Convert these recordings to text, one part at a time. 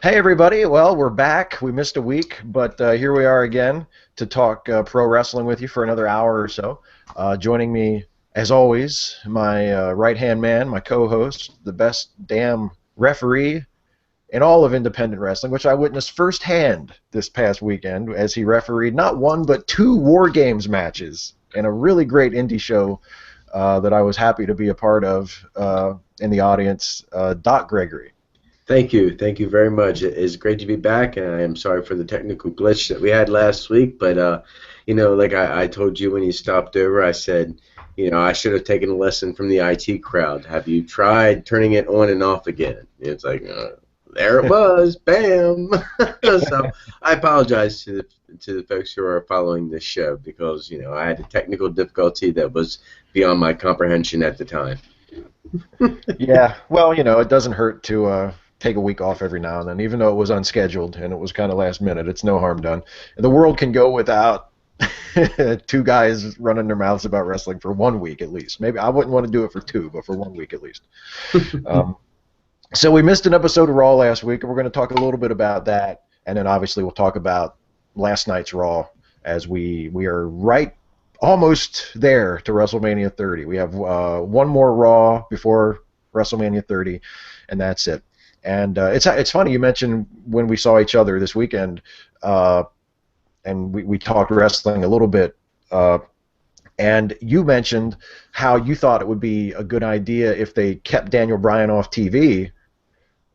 Hey everybody, well we're back. We missed a week, but here we are again to talk pro wrestling with you for another hour or so. Joining me, as always, my right-hand man, my co-host, the best damn referee in all of independent wrestling, which I witnessed firsthand this past weekend as he refereed not one but two War Games matches in a really great indie show that I was happy to be a part of in the audience, Doc Gregory. Thank you very much. It's great to be back, and I am sorry for the technical glitch that we had last week. But like I told you when you stopped over, I said, I should have taken a lesson from the IT crowd. Have you tried turning it on and off again? It's like, there it was, bam. So I apologize to the folks who are following this show because I had a technical difficulty that was beyond my comprehension at the time. Yeah, well, it doesn't hurt to take a week off every now and then, even though it was unscheduled and it was kind of last minute. It's no harm done. The world can go without two guys running their mouths about wrestling for 1 week at least. Maybe I wouldn't want to do it for two, but for 1 week at least. Um, so we missed an episode of Raw last week, and we're going to talk a little bit about that, and then obviously we'll talk about last night's Raw as we are right almost there to WrestleMania 30. We have one more Raw before WrestleMania 30, and that's it. And it's funny you mentioned when we saw each other this weekend, and we talked wrestling a little bit, and you mentioned how you thought it would be a good idea if they kept Daniel Bryan off TV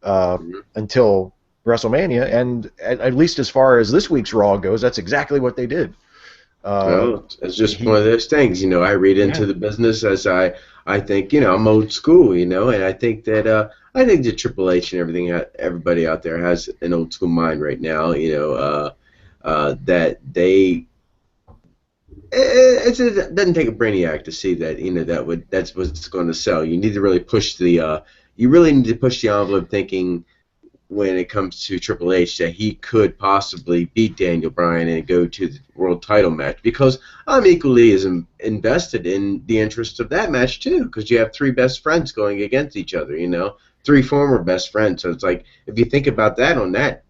until WrestleMania, and at least as far as this week's Raw goes, that's exactly what they did. Well, it's just He, one of those things, I read into yeah, the business as I think, I'm old school, and I think that Triple H and everybody out there has an old school mind right now, that it doesn't take a brainiac to see that, that's what's going to sell. You need to really you really need to push the envelope thinking when it comes to Triple H that he could possibly beat Daniel Bryan and go to the world title match, because I'm equally as invested in the interest of that match too, because you have three best friends going against each other, three former best friends. So it's like, if you think about that on that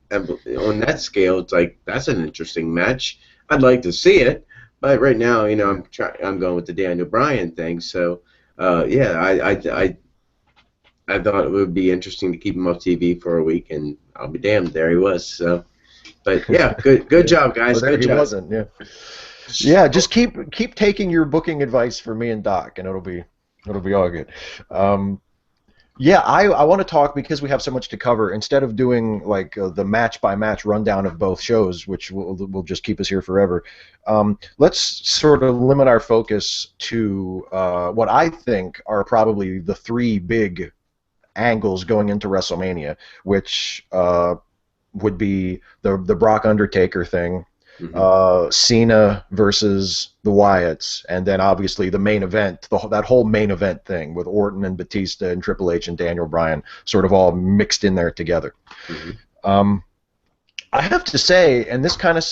scale, it's like that's an interesting match. I'd like to see it, but right now, I'm going with the Daniel Bryan thing. So yeah, I thought it would be interesting to keep him off TV for a week, and I'll be damned, there he was. So, but yeah, good yeah. job, Well, guys, there good he job. wasn't. Yeah, yeah. Just keep taking your booking advice for me and Doc, and it'll be all good. Um, Yeah, I want to talk because we have so much to cover. Instead of doing like the match by match rundown of both shows, which will just keep us here forever, let's sort of limit our focus to what I think are probably the three big angles going into WrestleMania, which would be the Brock Undertaker thing, Hmm. Cena versus the Wyatts, and then obviously the main event, that whole main event thing with Orton and Batista and Triple H and Daniel Bryan, sort of all mixed in there together. Hmm. Um, I have to say, and this kind of,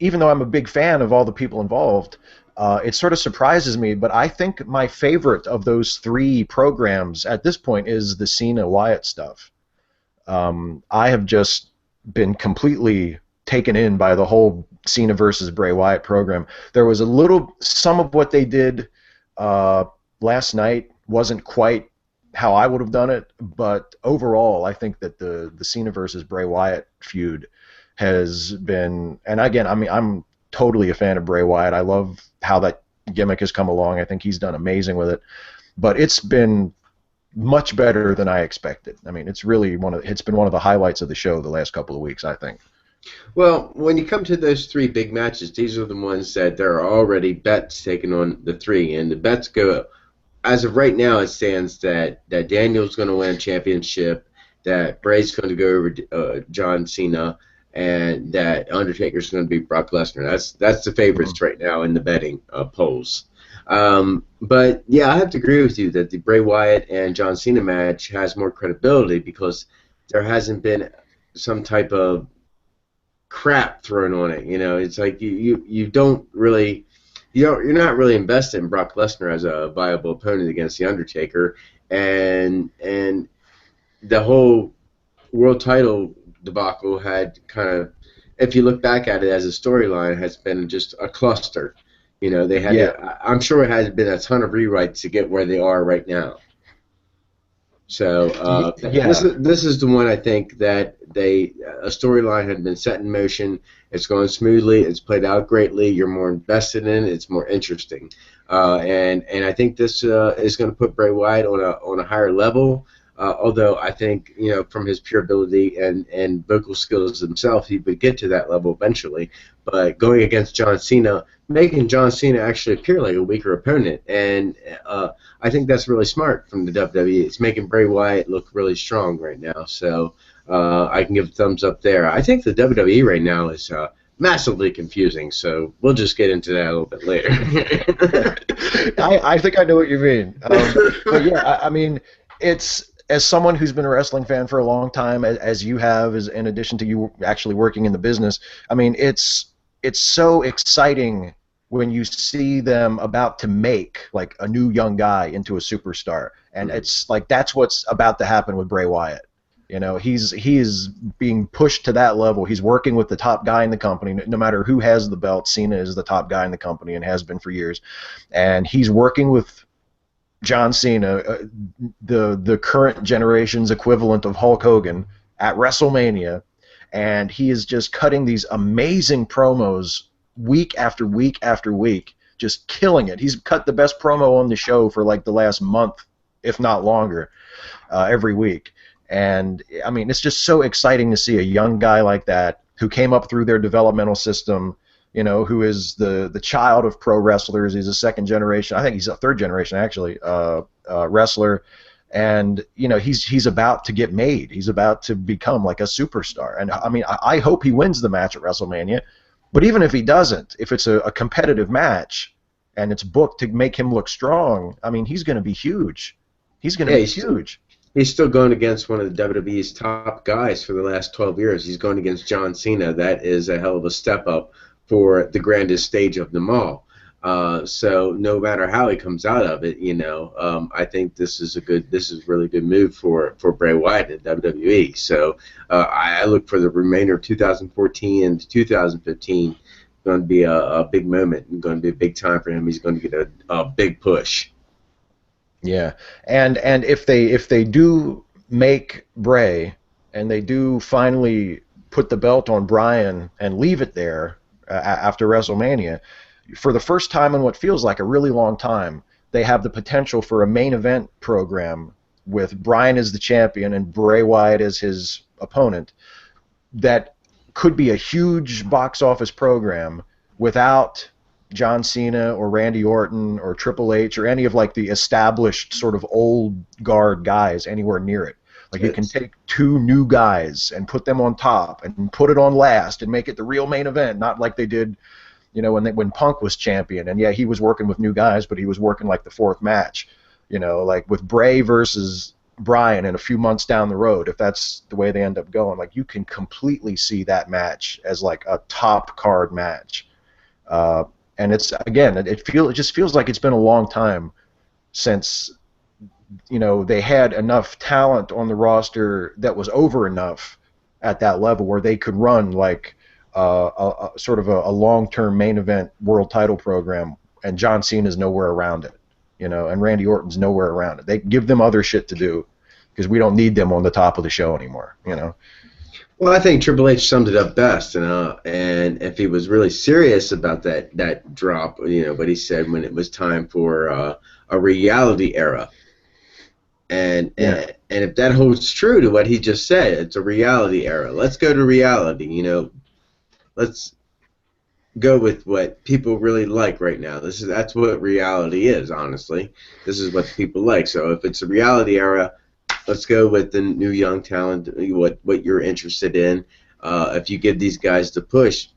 even though I'm a big fan of all the people involved, it sort of surprises me, but I think my favorite of those three programs at this point is the Cena Wyatt stuff. I have just been completely taken in by the whole Cena versus Bray Wyatt program. There was some of what they did uh, last night wasn't quite how I would have done it, but overall, I think that the Cena versus Bray Wyatt feud has been, and again, I mean, I'm totally a fan of Bray Wyatt. I love how that gimmick has come along. I think he's done amazing with it, but it's been much better than I expected. I mean, it's been one of the highlights of the show the last couple of weeks, I think. Well, when you come to those three big matches, these are the ones that there are already bets taken on the three, and the bets go, as of right now, it stands that Daniel's going to win a championship, that Bray's going to go over John Cena, and that Undertaker's going to beat Brock Lesnar. That's the Mhm. favorites right now in the betting polls. But yeah, I have to agree with you that the Bray Wyatt and John Cena match has more credibility because there hasn't been some type of crap thrown on it. It's like you don't really you're not really invested in Brock Lesnar as a viable opponent against the Undertaker, and the whole world title debacle had kind of, if you look back at it as a storyline, has been just a cluster. You know, they had Yeah, to. I'm sure it has been a ton of rewrites to get where they are right now. So yeah. this is the one I think that a storyline had been set in motion. It's going smoothly. It's played out greatly. You're more invested in it. It's more interesting, and I think this is going to put Bray Wyatt on a higher level. Although I think, you know, from his pure ability and vocal skills himself, he would get to that level eventually. But going against John Cena, making John Cena actually appear like a weaker opponent, and I think that's really smart from the WWE. It's making Bray Wyatt look really strong right now. So I can give a thumbs up there. I think the WWE right now is massively confusing. So we'll just get into that a little bit later. I think I know what you mean. But yeah, I mean, it's as someone who's been a wrestling fan for a long time, as you have, as in addition to you actually working in the business. I mean, it's so exciting when you see them about to make like a new young guy into a superstar, and it's like that's what's about to happen with Bray Wyatt. You know, he is being pushed to that level. He's working with the top guy in the company. No matter who has the belt, Cena is the top guy in the company and has been for years. And he's working with John Cena, the current generation's equivalent of Hulk Hogan, at WrestleMania, and he is just cutting these amazing promos week after week after week, just killing it. He's cut the best promo on the show for like the last month, if not longer, every week. And I mean, it's just so exciting to see a young guy like that who came up through their developmental system, you know, who is the child of pro wrestlers. He's a second generation, I think he's a third generation actually, wrestler, and you know he's about to get made. He's about to become like a superstar. And I mean, I hope he wins the match at WrestleMania. But even if he doesn't, if it's a competitive match and it's booked to make him look strong, I mean, he's going to be huge. He's going to Yeah, be huge. he's still going against one of the WWE's top guys for the last 12 years. He's going against John Cena. That is a hell of a step up for the grandest stage of them all. So no matter how he comes out of it, you know, I think this is a really good move for Bray Wyatt in WWE. So I look for the remainder of 2014 and 2015 going to be a big moment and going to be a big time for him. He's going to get a big push. Yeah, and if they do make Bray and they do finally put the belt on Bryan and leave it there after WrestleMania, for the first time in what feels like a really long time, they have the potential for a main event program with Bryan as the champion and Bray Wyatt as his opponent that could be a huge box office program without John Cena or Randy Orton or Triple H or any of like the established sort of old guard guys anywhere near it. Like you can take two new guys and put them on top and put it on last and make it the real main event, not like they did, you know, when Punk was champion. And yeah, he was working with new guys, but he was working like the fourth match, you know, like with Bray versus Bryan in a few months down the road. If that's the way they end up going, like you can completely see that match as like a top card match. And it's again, it just feels like it's been a long time since, you know, they had enough talent on the roster that was over enough at that level where they could run like a sort of a long-term main event world title program, and John Cena's nowhere around it, you know, and Randy Orton's nowhere around it. They give them other shit to do because we don't need them on the top of the show anymore, you know. Well, I think Triple H summed it up best, and if he was really serious about that drop, you know, what he said when it was time for a reality era, Yeah. and if that holds true to what he just said, it's a reality era. Let's go to reality, you know. Let's go with what people really like right now. That's what reality is, honestly. This is what people like. So if it's a reality era, let's go with the new young talent, what you're interested in. If you give these guys the push,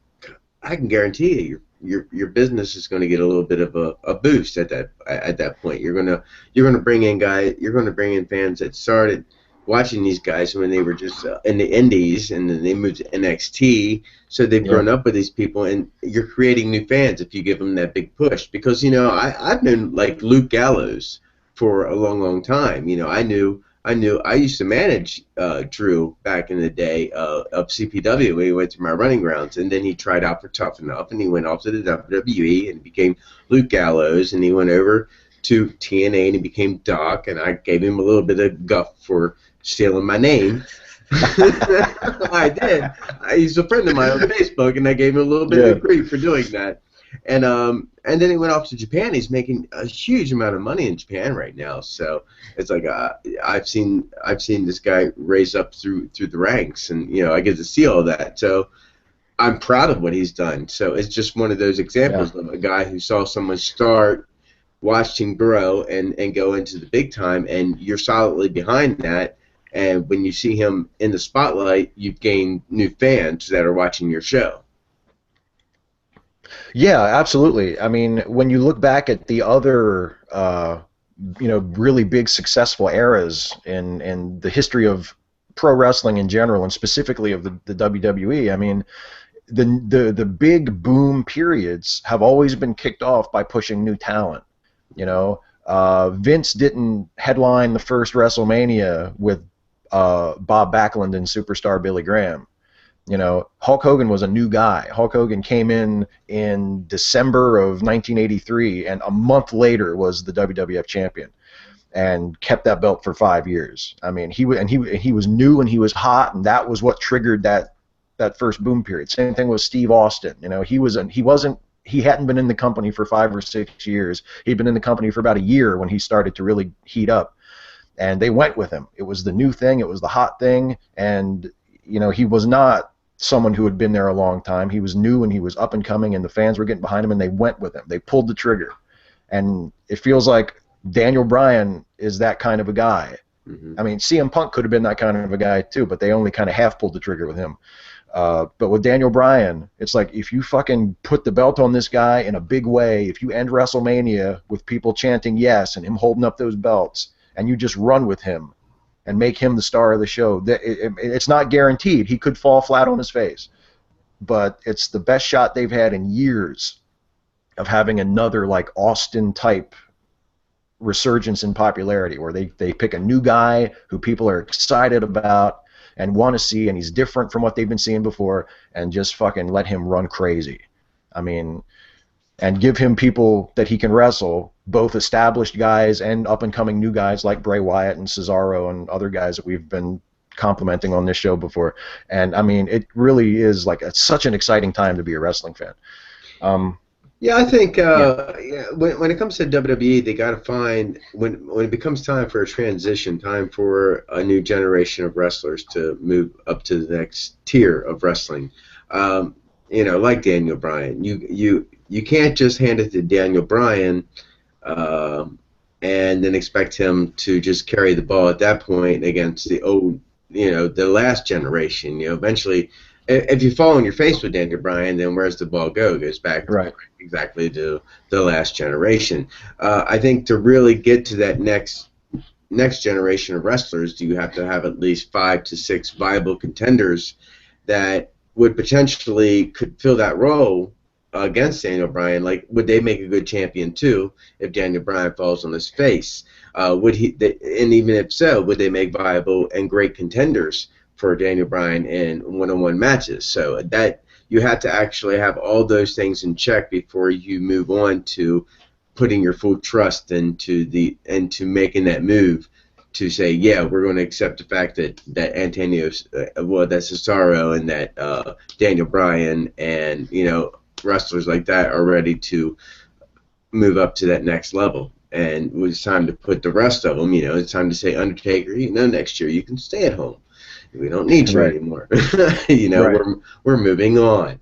I can guarantee you your business is going to get a little bit of a boost at that point. You're gonna bring in fans that started watching these guys when they were just in the indies, and then they moved to NXT. So they've Yeah. grown up with these people, and you're creating new fans if you give them that big push. Because, you know, I've known like Luke Gallows for a long, long time. You know, I knew I used to manage Drew back in the day of CPW when he went to my running grounds, and then he tried out for Tough Enough, and he went off to the WWE and became Luke Gallows, and he went over to TNA and he became Doc, and I gave him a little bit of guff for stealing my name. I did. He's a friend of mine on Facebook, and I gave him a little bit Yeah. of grief for doing that. And then he went off to Japan. He's making a huge amount of money in Japan right now. So it's like I've seen this guy raise up through the ranks, and I get to see all that. So I'm proud of what he's done. So it's just one of those Yeah. examples of a guy who saw someone start, watched him grow, and go into the big time, and you're solidly behind that. And when you see him in the spotlight, you've gained new fans that are watching your show. Yeah, absolutely. I mean, when you look back at the other, really big successful eras in the history of pro wrestling in general, and specifically of the WWE, I mean, the big boom periods have always been kicked off by pushing new talent. Vince didn't headline the first WrestleMania with Bob Backlund and superstar Billy Graham. Hulk Hogan was a new guy. Hulk Hogan came in December of 1983, and a month later was the WWF champion, and kept that belt for 5 years. I mean, he was new and he was hot, and that was what triggered that first boom period. Same thing with Steve Austin. He hadn't been in the company for 5 or 6 years. He'd been in the company for about a year when he started to really heat up, and they went with him. It was the new thing. It was the hot thing, and he was not someone who had been there a long time. He was new and he was up and coming, and the fans were getting behind him, and they went with him. They pulled the trigger, and it feels like Daniel Bryan is that kind of a guy. Mm-hmm. I mean, CM Punk could have been that kind of a guy too, but they only kind of half pulled the trigger with him. But with Daniel Bryan, it's like if you fucking put the belt on this guy in a big way, if you end WrestleMania with people chanting yes and him holding up those belts, and you just run with him and make him the star of the show, it's not guaranteed. He could fall flat on his face, but it's the best shot they've had in years of having another like Austin type resurgence in popularity, where they pick a new guy who people are excited about and want to see, and he's different from what they've been seeing before, and just fucking let him run crazy. I mean, and give him people that he can wrestle, both established guys and up and coming new guys like Bray Wyatt and Cesaro and other guys that we've been complimenting on this show before. And I mean, it really is like it's such an exciting time to be a wrestling fan. Yeah, I think Yeah. when it comes to WWE, they got to find when it becomes time for a transition, time for a new generation of wrestlers to move up to the next tier of wrestling. Like Daniel Bryan, you can't just hand it to Daniel Bryan uh, and then expect him to just carry the ball at that point against the old, the last generation. Eventually, if you fall on your face with Daniel Bryan, then where's the ball go? It goes back Right. exactly to the last generation. I think to really get to that next generation of wrestlers, you have to have at least 5 to 6 viable contenders that would potentially could fill that role against Daniel Bryan. Like, would they make a good champion too if Daniel Bryan falls on his face? And even if so, would they make viable and great contenders for Daniel Bryan in one-on-one matches? So that you have to actually have all those things in check before you move on to putting your full trust into making that move to say, yeah, we're going to accept the fact that Antonio, that Cesaro and that Daniel Bryan and wrestlers like that are ready to move up to that next level. And it's time to put the rest of them. It's time to say, Undertaker, next year you can stay at home. We don't need you Right. anymore. Right. We're moving on.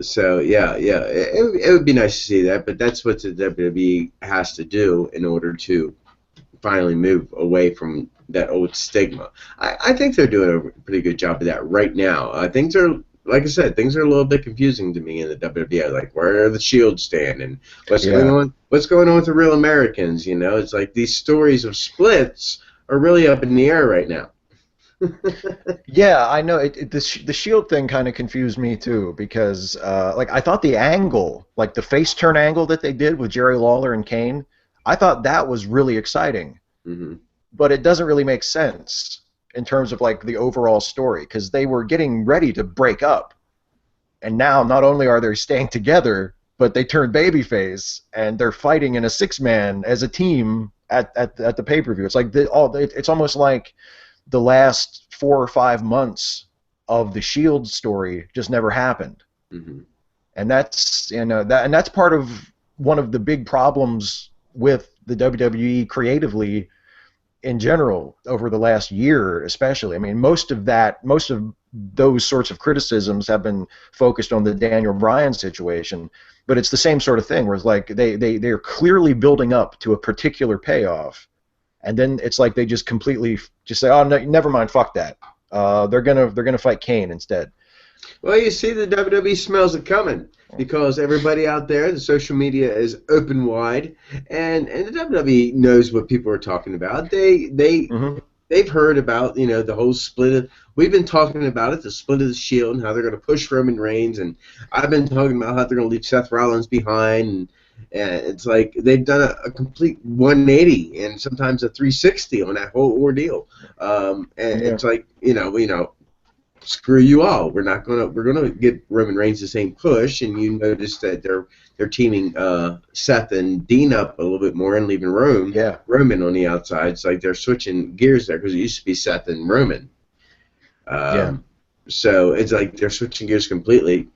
So yeah, it would be nice to see that, but that's what the WWE has to do in order to finally move away from that old stigma. I think they're doing a pretty good job of that right now. Things are, like I said, things are a little bit confusing to me in the WWE. Like, where are the Shield stand and what's going Yeah. on? What's going on with the Real Americans? It's like these stories of splits are really up in the air right now. Yeah, I know. The Shield thing kind of confused me too, because like I thought the angle, like the face turn angle that they did with Jerry Lawler and Kane, I thought that was really exciting. hmm but it doesn't really make sense in terms of like the overall story because they were getting ready to break up, and now not only are they staying together, but they turned babyface and they're fighting in a six-man as a team at the pay-per-view. It's like it's almost like the last 4 or 5 months of the Shield story just never happened. Mm-hmm. And that's part of one of the big problems with the WWE creatively in general over the last year, especially. I mean, most of those sorts of criticisms have been focused on the Daniel Bryan situation, but it's the same sort of thing where it's like they're clearly building up to a particular payoff, and then it's like they just completely just say, oh no, never mind, fuck that. They're gonna fight Kane instead. Well, you see, the WWE smells it coming because everybody out there, the social media is open wide, and the WWE knows what people are talking about. They've heard about the whole split of. We've been talking about it, the split of the Shield, and how they're going to push Roman Reigns, and I've been talking about how they're going to leave Seth Rollins behind, and it's like they've done a complete 180 and sometimes a 360 on that whole ordeal. It's like screw you all. We're gonna give Roman Reigns the same push, and you notice that they're teaming Seth and Dean up a little bit more and leaving Roman on the outside. It's like they're switching gears there because it used to be Seth and Roman. So it's like they're switching gears completely.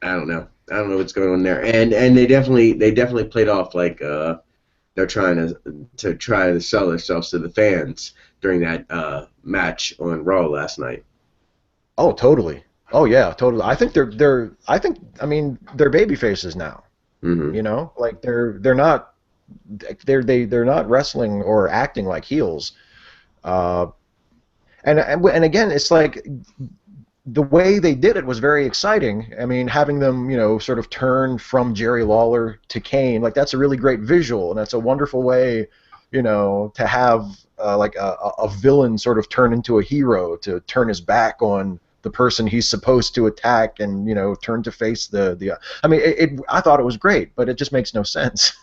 I don't know what's going on there, and they definitely played off like they're trying to sell themselves to the fans during that match on Raw last night. Oh, totally. Oh, yeah, totally. I think they're baby faces now. Mm-hmm. Like they're not wrestling or acting like heels. And again, it's like the way they did it was very exciting. I mean, having them, sort of turn from Jerry Lawler to Kane, like that's a really great visual, and that's a wonderful way, to have like a villain sort of turn into a hero, to turn his back on the person he's supposed to attack and turn to face the I mean I thought it was great, but it just makes no sense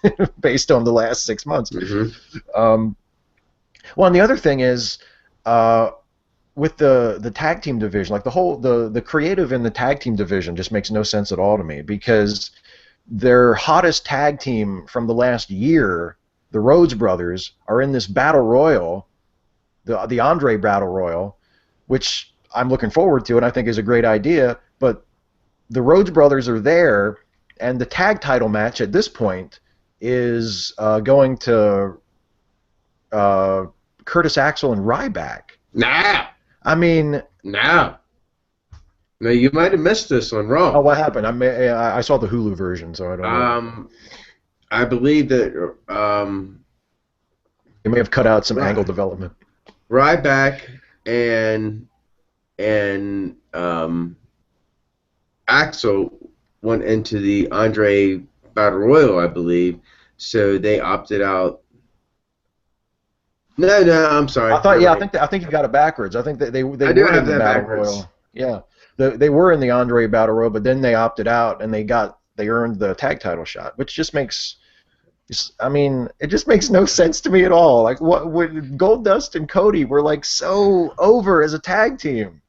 based on the last 6 months. Mm-hmm. Well, and the other thing is with the tag team division, like the creative in the tag team division just makes no sense at all to me, because their hottest tag team from the last year, the Rhodes brothers, are in this battle royal, the Andre battle royal, which I'm looking forward to and I think is a great idea, but the Rhodes brothers are there, and the tag title match at this point is going to Curtis Axel and Ryback. Nah. I mean... Nah. No, you might have missed this on Raw. Oh, what happened? I saw the Hulu version, so I don't know. I believe that... you may have cut out some angle development. Ryback and Axel went into the Andre Battle Royal, I believe, so they opted out. No, I'm sorry. I think you got it backwards. I think that they were in the Battle Royal. Yeah, they were in the Andre Battle Royal, but then they opted out and they earned the tag title shot, which just makes. I mean, it just makes no sense to me at all. Like, when Goldust and Cody were like so over as a tag team.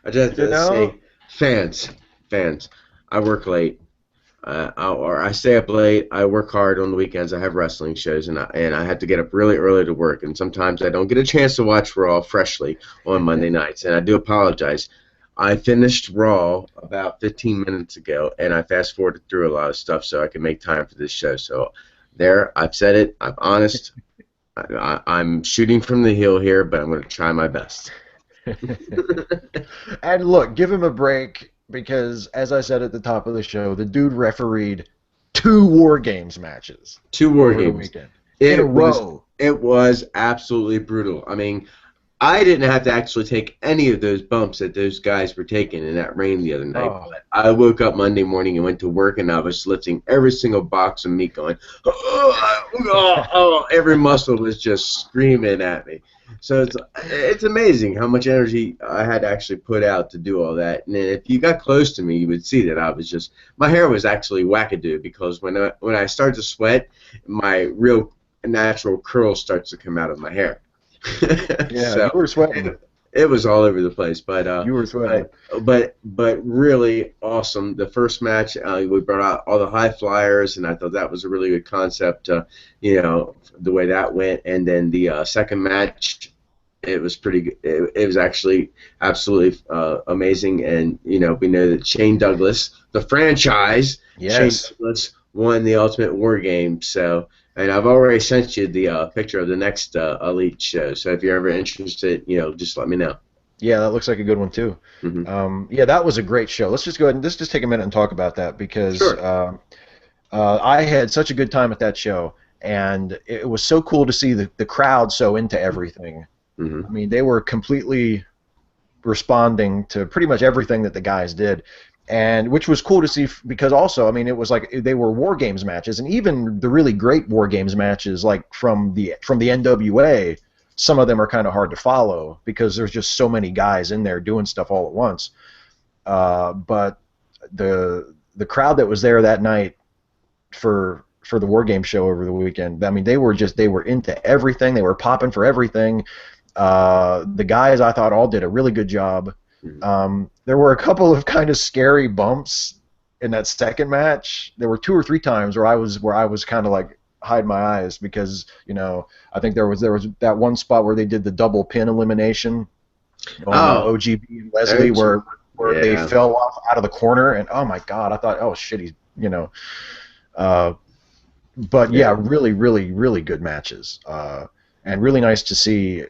I just say, fans. I work late, or I stay up late. I work hard on the weekends. I have wrestling shows, and I have to get up really early to work. And sometimes I don't get a chance to watch Raw freshly on Monday nights, and I do apologize. I finished Raw about 15 minutes ago, and I fast forwarded through a lot of stuff so I can make time for this show. So there, I've said it. I'm honest. I'm shooting from the heel here, but I'm going to try my best. And look, give him a break, because as I said at the top of the show, the dude refereed 2 War Games matches. 2 War Games weekend in a row. It was absolutely brutal. I mean, I didn't have to actually take any of those bumps that those guys were taking in that rain the other night. Oh. But I woke up Monday morning and went to work, and I was lifting every single box of meat going, every muscle was just screaming at me. So it's amazing how much energy I had to actually put out to do all that. And then if you got close to me, you would see that I was just, my hair was actually wackadoo, because when I start to sweat, my real natural curl starts to come out of my hair. Yeah, you So were sweating. it was all over the place, You were sweating. but really awesome. The first match, we brought out all the high flyers, and I thought that was a really good concept. The way that went, and then the second match, it was pretty good. It was actually absolutely amazing, and we know that Shane Douglas, the franchise, Shane Yes. Douglas won the Ultimate War Game. So, and I've already sent you the picture of the next Elite show. So if you're ever interested, just let me know. Yeah, that looks like a good one too. Hmm. Yeah, that was a great show. Let's just go ahead and let's just take a minute and talk about that because Sure. I had such a good time at that show, and it was so cool to see the crowd so into everything. I Hmm. mean, they were completely responding to pretty much everything that the guys did, and which was cool to see because also, I mean, it was like they were war games matches, and even the really great war games matches, like from the NWA, some of them are kind of hard to follow because there's just so many guys in there doing stuff all at once. But the crowd that was there that night for the war game show over the weekend, I mean, they were into everything. They were popping for everything. The guys I thought all did a really good job. Hmm. There were a couple of kind of scary bumps in that second match. There were two or three times where I was kind of like hide my eyes because I think there was that one spot where they did the double pin elimination on Oh, OGB and Leslie OG. where they Yeah. fell off out of the corner and oh my god I thought oh shit uh, but Yeah. yeah, really really really good matches and really nice to see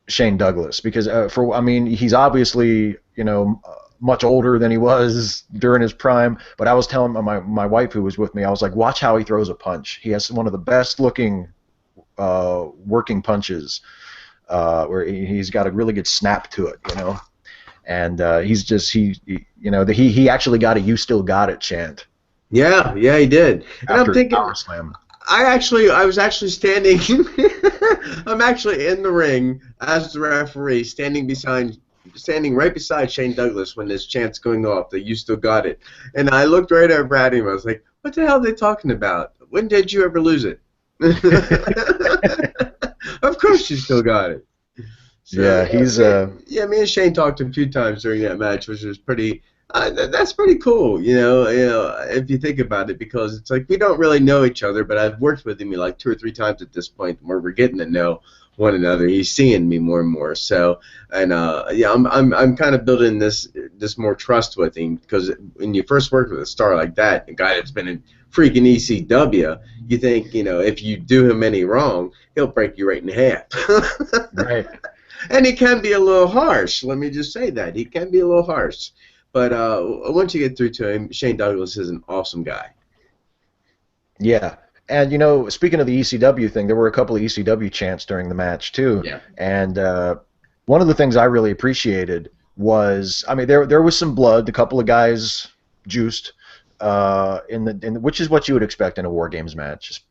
Shane Douglas because for I mean he's obviously much older than he was during his prime. But I was telling my wife who was with me, I was like, watch how he throws a punch. He has one of the best looking working punches where he's got a really good snap to it. And he's just he actually got a "You Still Got It" chant Yeah, yeah, he did. And I'm after his thinking, power slam. I was actually standing. I'm actually in the ring as the referee, standing right beside Shane Douglas when this chant's going off. That you still got it, and I looked right over at him. I was like, "What the hell are they talking about? When did you ever lose it?" Of course, you still got it. So Yeah, yeah, he's yeah, me and Shane talked a few times during that match, which was pretty. That's pretty cool, if you think about it, because it's like we don't really know each other, but I've worked with him like two or three times at this point, where we're getting to know one another. He's seeing me more and more, so and yeah, I'm kind of building this more trust with him because when you first work with a star like that, a guy that's been in freaking ECW, you think if you do him any wrong, he'll break you right in half. right. And he can be a little harsh. Let me just say that he can be a little harsh. But once you get through to him, Shane Douglas is an awesome guy. Yeah. And speaking of the ECW thing, there were a couple of ECW chants during the match too. Yeah. And one of the things I really appreciated was, I mean, there was some blood. A couple of guys juiced, which is what you would expect in a War Games match.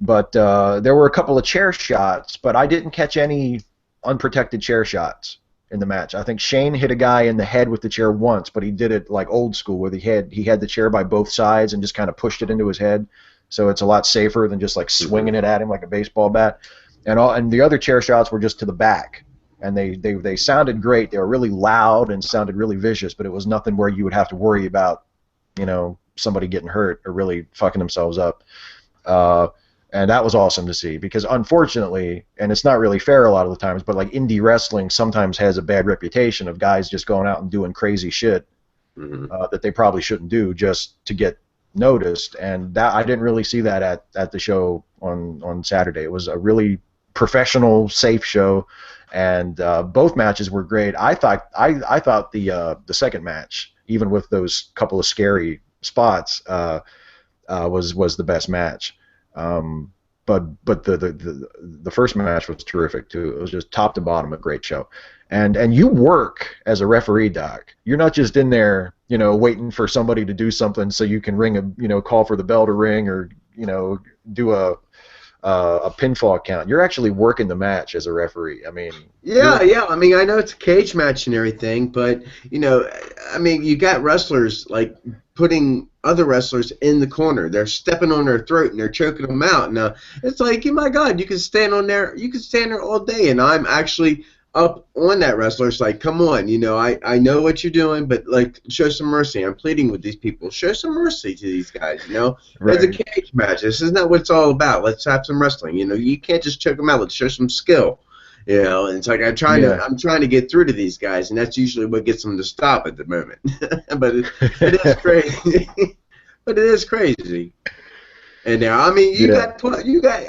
But there were a couple of chair shots, but I didn't catch any unprotected chair shots in the match. I think Shane hit a guy in the head with the chair once, but he did it like old school, where he had the chair by both sides and just kind of pushed it into his head. So it's a lot safer than just like Hmm. swinging it at him like a baseball bat. And the other chair shots were just to the back, and they sounded great. They were really loud and sounded really vicious, but it was nothing where you would have to worry about somebody getting hurt or really fucking themselves up. Uh, and that was awesome to see because unfortunately, and it's not really fair a lot of the times, but like indie wrestling sometimes has a bad reputation of guys just going out and doing crazy shit Hmm. that they probably shouldn't do just to get noticed. And that I didn't really see that at the show on Saturday. It was a really professional, safe show, and both matches were great. I thought the second match, even with those couple of scary spots, was the best match. Um, but the first match was terrific too. It was just top to bottom a great show. And you work as a referee, Doc. You're not just in there, waiting for somebody to do something so you can ring call for the bell to ring or do a pinfall count. You're actually working the match as a referee. I mean, Yeah, yeah. I mean, I know it's a cage match and everything, but I mean, you got wrestlers like putting other wrestlers in the corner. They're stepping on their throat and they're choking them out. Now, it's like, oh my God, you can stand there all day, and I'm actually up on that wrestler. It's like, come on, I know what you're doing, but like, show some mercy. I'm pleading with these people. Show some mercy to these guys. It's a right? cage match. This is not what it's all about. Let's have some wrestling. You can't just choke them out. Let's show some skill. And it's like Yeah. I'm trying to get through to these guys, and that's usually what gets them to stop at the moment. But it is crazy. But it is crazy. And now, I mean, Yeah.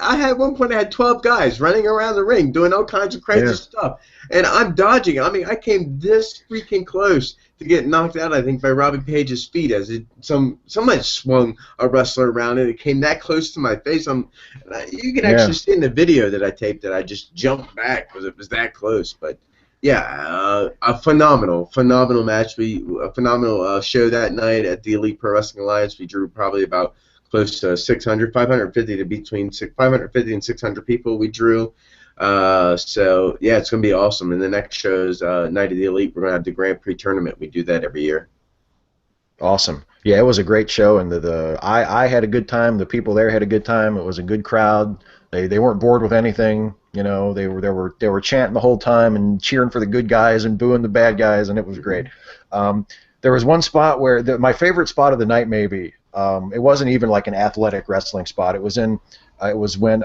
I had one point I had 12 guys running around the ring doing all kinds of crazy Yeah. stuff, and I'm dodging. I mean, I came this freaking close to get knocked out, I think, by Robbie Page's feet as somebody swung a wrestler around, and it came that close to my face. You can Yeah. actually see in the video that I taped that I just jumped back because it was that close. But yeah, a phenomenal match. A phenomenal show that night at the Elite Pro Wrestling Alliance. We drew probably about close to 550 to between 550 and 600 people we drew. So yeah, it's gonna be awesome. And the next show's Night of the Elite. We're gonna have the Grand Prix tournament. We do that every year. Awesome. Yeah, it was a great show, and I had a good time. The people there had a good time. It was a good crowd. They weren't bored with anything. They were chanting the whole time and cheering for the good guys and booing the bad guys, and it was great. Um, there was one spot where my favorite spot of the night, maybe. It wasn't even like an athletic wrestling spot. It was when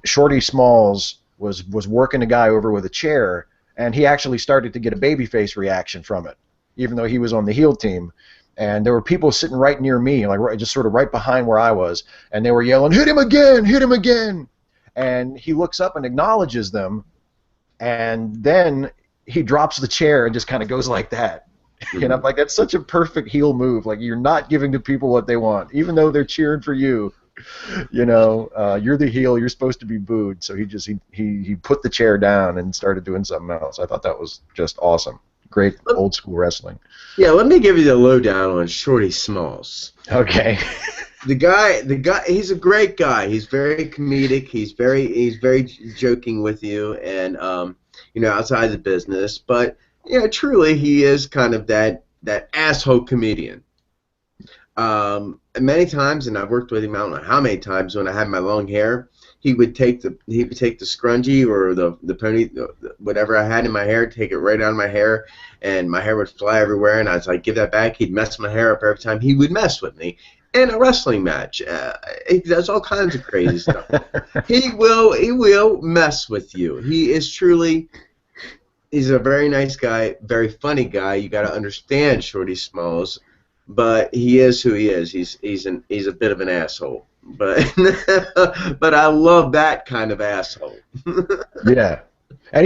Shorty Smalls was working a guy over with a chair, and he actually started to get a babyface reaction from it, even though he was on the heel team. And there were people sitting right near me, like just sort of right behind where I was, and they were yelling, "Hit him again! Hit him again!" And he looks up and acknowledges them, and then he drops the chair and just kind of goes like that. And I'm like, that's such a perfect heel move. Like, you're not giving the people what they want, even though they're cheering for you. You're the heel. You're supposed to be booed. So he put the chair down and started doing something else. I thought that was just awesome. Great old school wrestling. Yeah, let me give you the lowdown on Shorty Smalls. Okay. The guy, he's a great guy. He's very comedic. He's very joking with you, and outside the business. But truly, he is kind of that asshole comedian. And many times, and I've worked with him, I don't know how many times, when I had my long hair, he would take the scrunchie or the pony, whatever I had in my hair, take it right out of my hair, and my hair would fly everywhere, and I was like, give that back. He'd mess my hair up every time he would mess with me. In a wrestling match, he does all kinds of crazy stuff. He will mess with you. He's a very nice guy, very funny guy. You got to understand Shorty Smalls, but he is who he is. He's a bit of an asshole, but but I love that kind of asshole. Yeah. And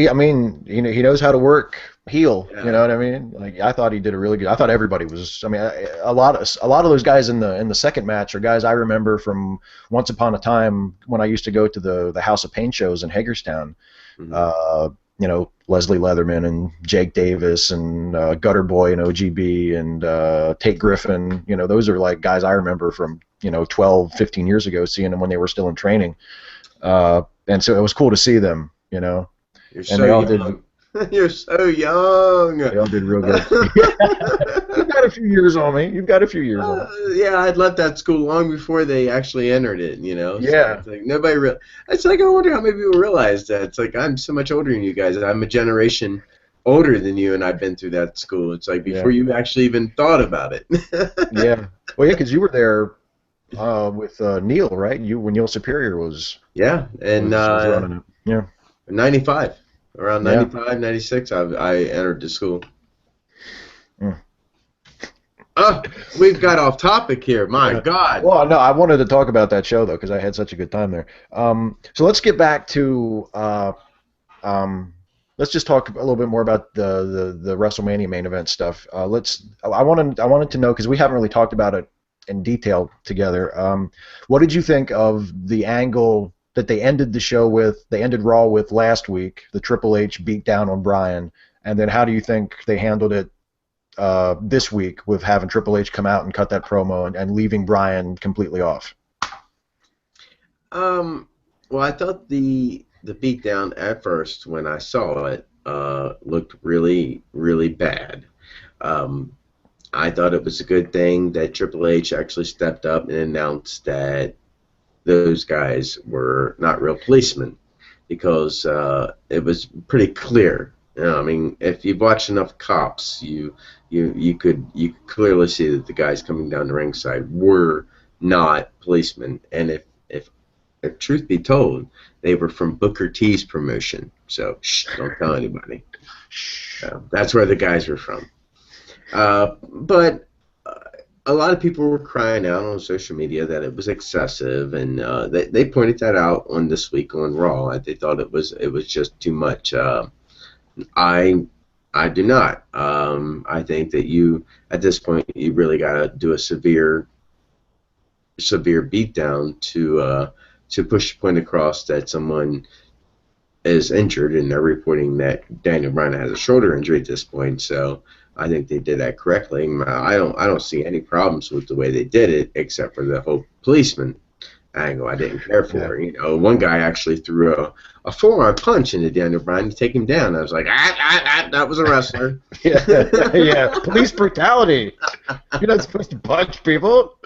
I mean, he knows how to work heel. Yeah. You know what I mean? Like, I thought he did a really good. I thought everybody was. I mean, a lot of those guys in the second match are guys I remember from once upon a time when I used to go to the House of Pain shows in Hagerstown. Mm-hmm. Leslie Leatherman and Jake Davis and Gutter Boy and OGB and Tate Griffin. Those are like guys I remember from 12, 15 years ago, seeing them when they were still in training. And so it was cool to see them. You're And so they all young. You're so young. They all did real good. You've got a few years on me. Yeah, I'd left that school long before they actually entered it. So Yeah. it's like It's like, I wonder how many people realize that. It's like, I'm so much older than you guys. I'm a generation older than you, and I've been through that school. It's like before you actually even thought about it. Yeah. Well, yeah, because you were there with Neil, right? When Neil Superior was and was running it. Yeah. 95. Around Yeah. 95, 96, I entered the school. Mm. We've got off topic here. My God. Well, no, I wanted to talk about that show, though, because I had such a good time there. So let's get back to let's just talk a little bit more about the WrestleMania main event stuff. I wanted to know, because we haven't really talked about it in detail together. What did you think of the angle that they ended the show with? They ended Raw with last week, the Triple H beat down on Bryan, and then how do you think they handled it this week with having Triple H come out and cut that promo and leaving Bryan completely off? Um, well, I thought the beatdown at first when I saw it looked really really bad. Um, I thought it was a good thing that Triple H actually stepped up and announced that those guys were not real policemen because it was pretty clear. You know, I mean, if you've watched enough Cops, you could clearly see that the guys coming down the ringside were not policemen, and if truth be told, they were from Booker T's promotion. So shh, don't tell anybody. That's where the guys were from. But a lot of people were crying out on social media that it was excessive, and they pointed that out on This Week on Raw. They thought it was just too much. I I do not. I think that you at this point you really got to do a severe beatdown to push the point across that someone is injured, and they're reporting that Daniel Bryan has a shoulder injury at this point. So I think they did that correctly. I don't see any problems with the way they did it, except for the whole policeman angle. I didn't care Yeah. for. You know, one guy actually threw a forearm punch into Daniel Bryan to take him down. I was like, that was a wrestler. Yeah, yeah. Police brutality. You're not supposed to punch people.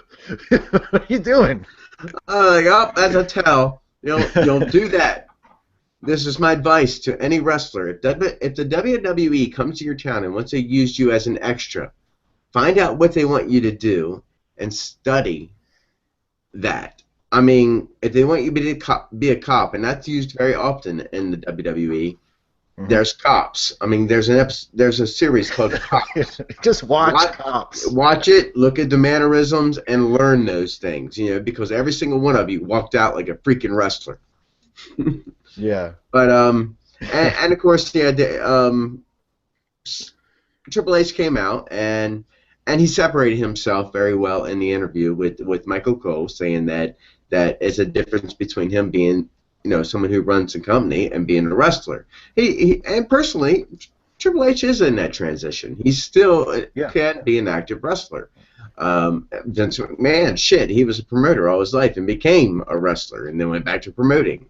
What are you doing? Like, oh, that's a tell. You'll do that. This is my advice to any wrestler. If the WWE comes to your town and wants to use you as an extra, find out what they want you to do and study that. I mean, if they want you to be a cop, and that's used very often in the WWE, there's cops. I mean, there's a series called Cops. Just watch Cops. Watch it, look at the mannerisms, and learn those things. Because every single one of you walked out like a freaking wrestler. Yeah. But and of course, yeah, Triple H came out and he separated himself very well in the interview with Michael Cole, saying that is a difference between him being someone who runs a company and being a wrestler. He and personally, Triple H is in that transition. He still can be an active wrestler. Vince McMahon, shit, he was a promoter all his life and became a wrestler and then went back to promoting.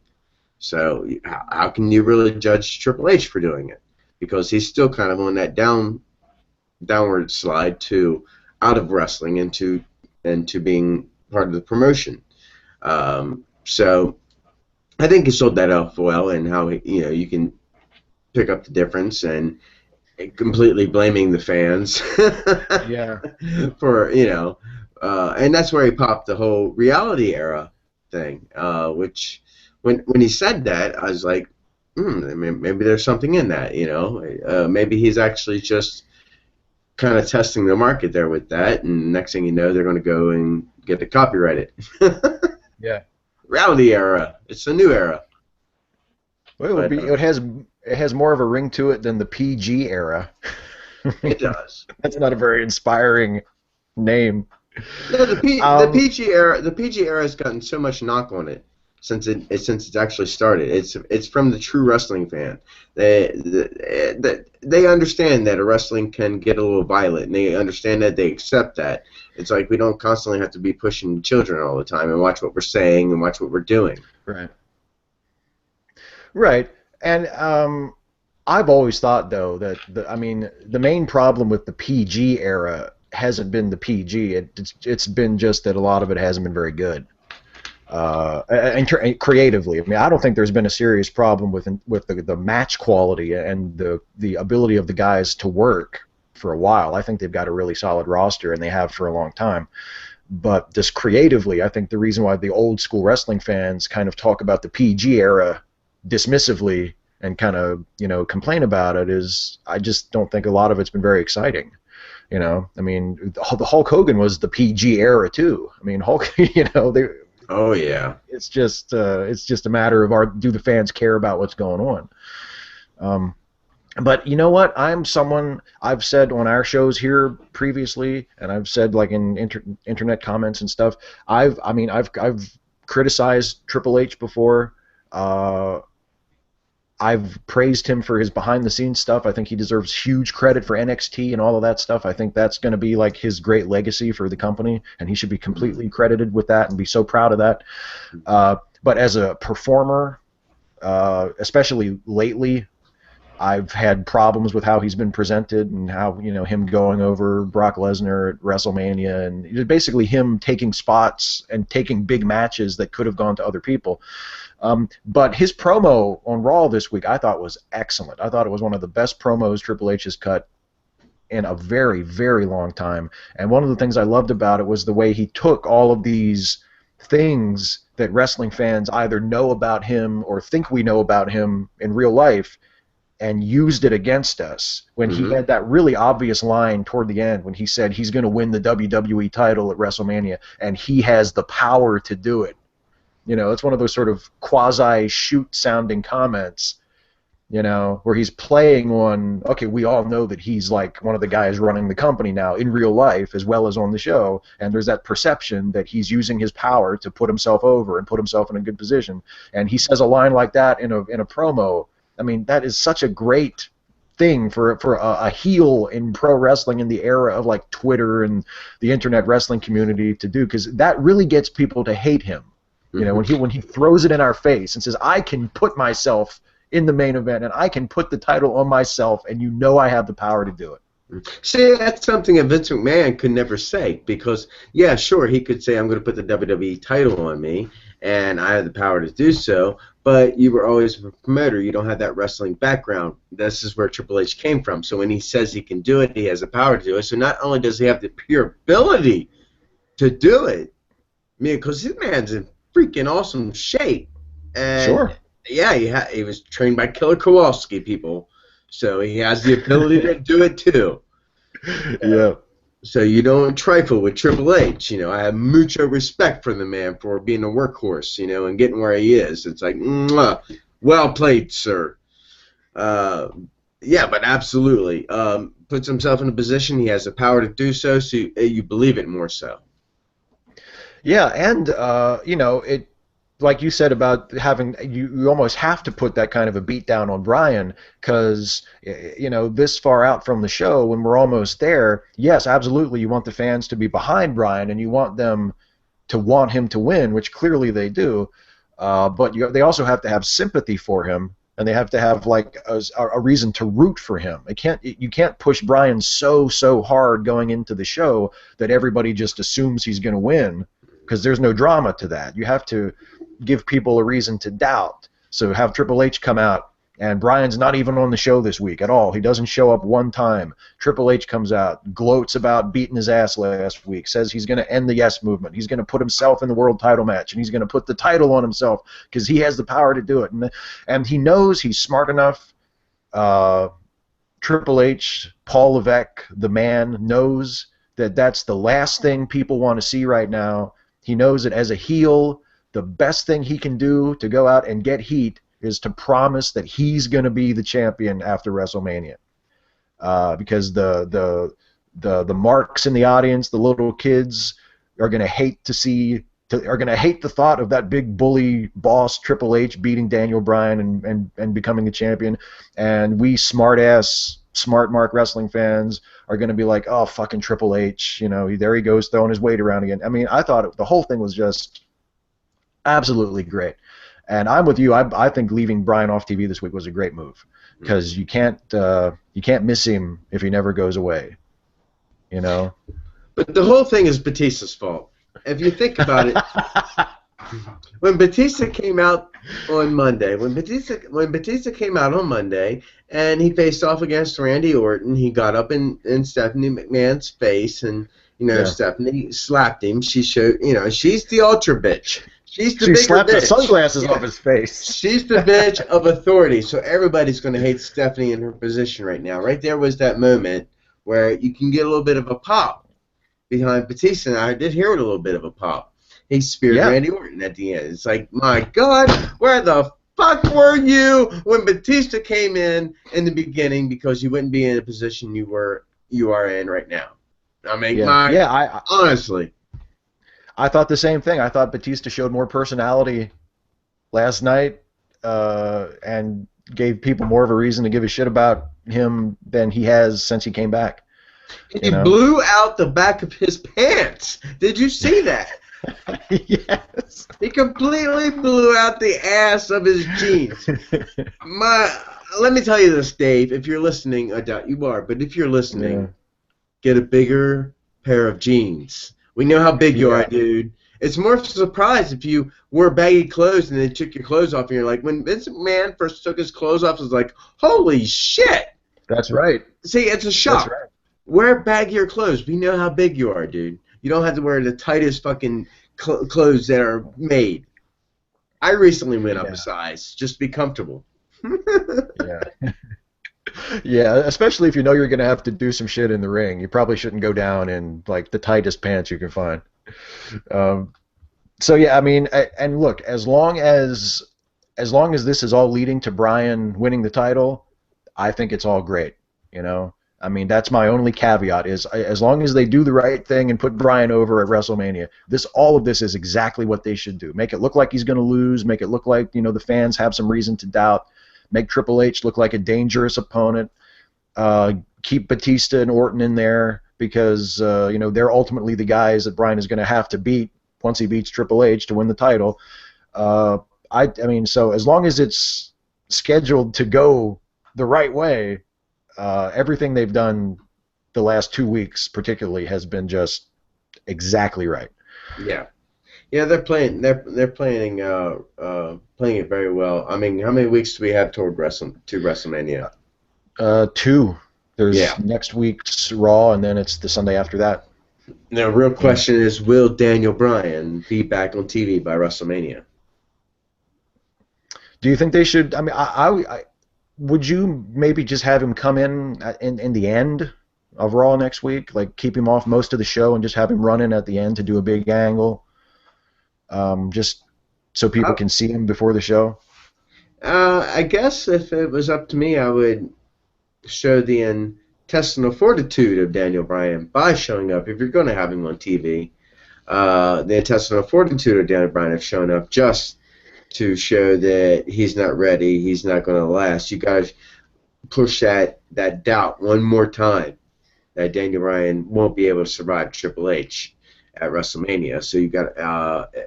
So how can you really judge Triple H for doing it? Because he's still kind of on that downward slide to out of wrestling into being part of the promotion. So I think he sold that off well, and how you can pick up the difference and completely blaming the fans. Yeah. For and that's where he popped the whole reality era thing, which. When he said that, I was like, maybe there's something in that, maybe he's actually just kind of testing the market there with that, and next thing you know, they're going to go and get it copyrighted. Yeah. Reality era. It's a new era. Well, it has more of a ring to it than the PG era. It does. That's not a very inspiring name. No, the PG era has gotten so much knock on it since it's actually started. It's from the true wrestling fan. They understand that a wrestling can get a little violent, and they understand that, they accept that. It's like we don't constantly have to be pushing children all the time, and watch what we're saying and watch what we're doing. Right. Right. And I've always thought, though, that the main problem with the PG era hasn't been the PG. It's been just that a lot of it hasn't been very good. And creatively, I don't think there's been a serious problem with the match quality and the ability of the guys to work for a while. I think they've got a really solid roster, and they have for a long time. But just creatively, I think the reason why the old school wrestling fans kind of talk about the PG era dismissively and kind of complain about it is, I just don't think a lot of it's been very exciting. The Hulk Hogan was the PG era too. Hulk, they. Oh yeah. It's just a matter of do the fans care about what's going on? But you know what? I'm someone, I've said on our shows here previously, and I've said like in internet comments and stuff. I've criticized Triple H before. I've praised him for his behind-the-scenes stuff. I think he deserves huge credit for NXT and all of that stuff. I think that's going to be like his great legacy for the company, and he should be completely credited with that and be so proud of that. But as a performer, especially lately, I've had problems with how he's been presented and how, him going over Brock Lesnar at WrestleMania and basically him taking spots and taking big matches that could have gone to other people. But his promo on Raw this week I thought was excellent. I thought it was one of the best promos Triple H has cut in a very, very long time. And one of the things I loved about it was the way he took all of these things that wrestling fans either know about him or think we know about him in real life and used it against us when he had that really obvious line toward the end when he said he's going to win the WWE title at WrestleMania and he has the power to do it. It's one of those sort of quasi-shoot sounding comments, where he's playing on, okay, we all know that he's like one of the guys running the company now in real life as well as on the show, and there's that perception that he's using his power to put himself over and put himself in a good position. And he says a line like that in a promo. I mean, that is such a great thing for a heel in pro wrestling in the era of like Twitter and the internet wrestling community to do, because that really gets people to hate him. When he throws it in our face and says, I can put myself in the main event and I can put the title on myself and I have the power to do it. See, that's something that Vince McMahon could never say because, yeah, sure, he could say, I'm going to put the WWE title on me and I have the power to do so, but you were always a promoter. You don't have that wrestling background. This is where Triple H came from. So when he says he can do it, he has the power to do it. So not only does he have the pure ability to do it, I mean, because this man's in freaking awesome shape. And sure. Yeah, he was trained by Killer Kowalski, people. So he has the ability to do it too. Yeah. So you don't trifle with Triple H. I have mucho respect for the man for being a workhorse, and getting where he is. It's like, mwah, well played, sir. Yeah, but absolutely. Puts himself in a position, he has the power to do so, so you believe it more so. Yeah, and, it, like you said about having, you almost have to put that kind of a beat down on Bryan because, this far out from the show, when we're almost there, yes, absolutely, you want the fans to be behind Bryan and you want them to want him to win, which clearly they do, but they also have to have sympathy for him and they have to have like a reason to root for him. You can't push Bryan so hard going into the show that everybody just assumes he's going to win because there's no drama to that. You have to give people a reason to doubt. So have Triple H come out, and Bryan's not even on the show this week at all. He doesn't show up one time. Triple H comes out, gloats about beating his ass last week, says he's going to end the Yes Movement. He's going to put himself in the world title match, and he's going to put the title on himself because he has the power to do it. And he knows he's smart enough. Triple H, Paul Levesque, the man, knows that that's the last thing people want to see right now. He knows that as a heel, the best thing he can do to go out and get heat is to promise that he's going to be the champion after WrestleMania, because the marks in the audience, the little kids, are going to hate the thought of that big bully boss Triple H beating Daniel Bryan and becoming the champion, and we smart mark wrestling fans are going to be like, oh, fucking Triple H, there he goes throwing his weight around again. I mean, I thought the whole thing was just absolutely great. And I'm with you. I think leaving Bryan off TV this week was a great move because you can't miss him if he never goes away. But the whole thing is Batista's fault. If you think about it, when Batista came out on Monday, and he faced off against Randy Orton, he got up in Stephanie McMahon's face, and Stephanie slapped him. She showed, she's the ultra bitch. She slapped bitch. the sunglasses off his face. She's the bitch of authority, so everybody's going to hate Stephanie in her position right now. Right there was that moment where you can get a little bit of a pop behind Batista, and I did hear a little bit of a pop. He speared Randy Orton at the end. It's like, my God, where the fuck were you when Batista came in the beginning, because you wouldn't be in the position you are in right now. I mean, honestly. I thought the same thing. I thought Batista showed more personality last night and gave people more of a reason to give a shit about him than he has since he came back. And You he know? blew out the back of his pants. Did you see that? Yes. He completely blew out the ass of his jeans. Let me tell you this, Dave. If you're listening, I doubt you are, but if you're Yeah. listening, get a bigger pair of jeans. We know how big you are, Yeah. dude. It's more of a surprise if you wore baggy clothes and then took your clothes off and you're like, when Vince McMahon first took his clothes off, it was like, holy shit. That's right. See, it's a That's shock. right. Wear baggier clothes. We know how big you are, dude. You don't have to wear the tightest fucking clothes that are made. I recently went up a Yeah. size just to be comfortable. Yeah. Yeah, especially if you know you're going to have to do some shit in the ring. You probably shouldn't go down in like the tightest pants you can find. Um, so yeah, I mean, and look, as long as this is all leading to Bryan winning the title, I think it's all great. You know, I mean, that's my only caveat is as long as they do the right thing and put Bryan over at WrestleMania, all of this is exactly what they should do. Make it look like he's going to lose. Make it look like the fans have some reason to doubt. Make Triple H look like a dangerous opponent. Keep Batista and Orton in there because they're ultimately the guys that Bryan is going to have to beat once he beats Triple H to win the title. Uh, I mean, so as long as it's scheduled to go the right way, everything they've done the last 2 weeks, particularly, has been just exactly right. Yeah. Yeah, they're playing. They're playing it very well. I mean, how many weeks do we have toward WrestleMania? Two. Yeah. There's next week's Raw, and then it's the Sunday after that. The real question is, will Daniel Bryan be back on TV by WrestleMania? Do you think they should? I mean, would you maybe just have him come in the end of Raw next week, like keep him off most of the show and just have him run in at the end to do a big angle, just so people Uh, can see him before the show? I guess if it was up to me, I would show the intestinal fortitude of Daniel Bryan by showing up. If you're going to have him on TV, the intestinal fortitude of Daniel Bryan have shown up just to show that he's not ready, he's not going to last. You got to push that doubt one more time that Daniel Bryan won't be able to survive Triple H at WrestleMania. So you got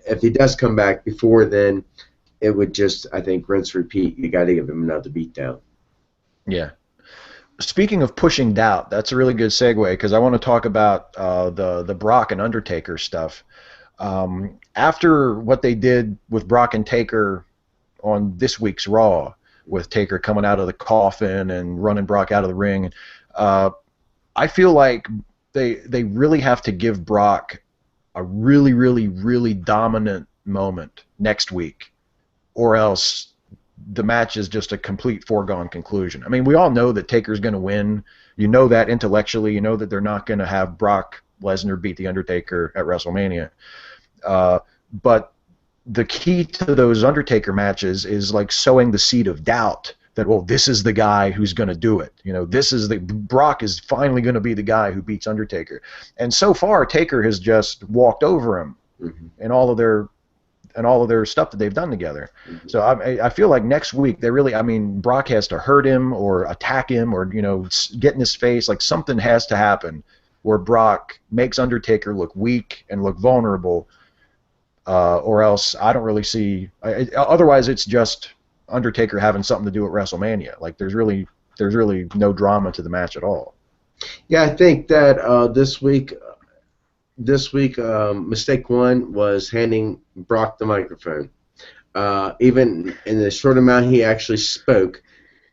if he does come back before then, it would just, I think, rinse repeat. You got to give him another beatdown. Yeah. Speaking of pushing doubt, that's a really good segue because I want to talk about the Brock and Undertaker stuff. After what they did with Brock and Taker on this week's Raw, with Taker coming out of the coffin and running Brock out of the ring, I feel like they really have to give Brock a really, really, really dominant moment next week, or else the match is just a complete foregone conclusion. I mean, we all know that Taker's going to win. You know that intellectually. You know that they're not going to have Brock Lesnar beat The Undertaker at WrestleMania. But the key to those Undertaker matches is like sowing the seed of doubt that, well, this is the guy who's going to do it. Brock is finally going to be the guy who beats Undertaker. And so far, Taker has just walked over him in all of their stuff that they've done together. So I feel like next week Brock has to hurt him or attack him or get in his face. Like something has to happen where Brock makes Undertaker look weak and look vulnerable, or else I don't really see. Otherwise, it's just Undertaker having something to do at WrestleMania. Like there's really no drama to the match at all. Yeah, I think that this week, mistake one was handing Brock the microphone. Even in the short amount he actually spoke,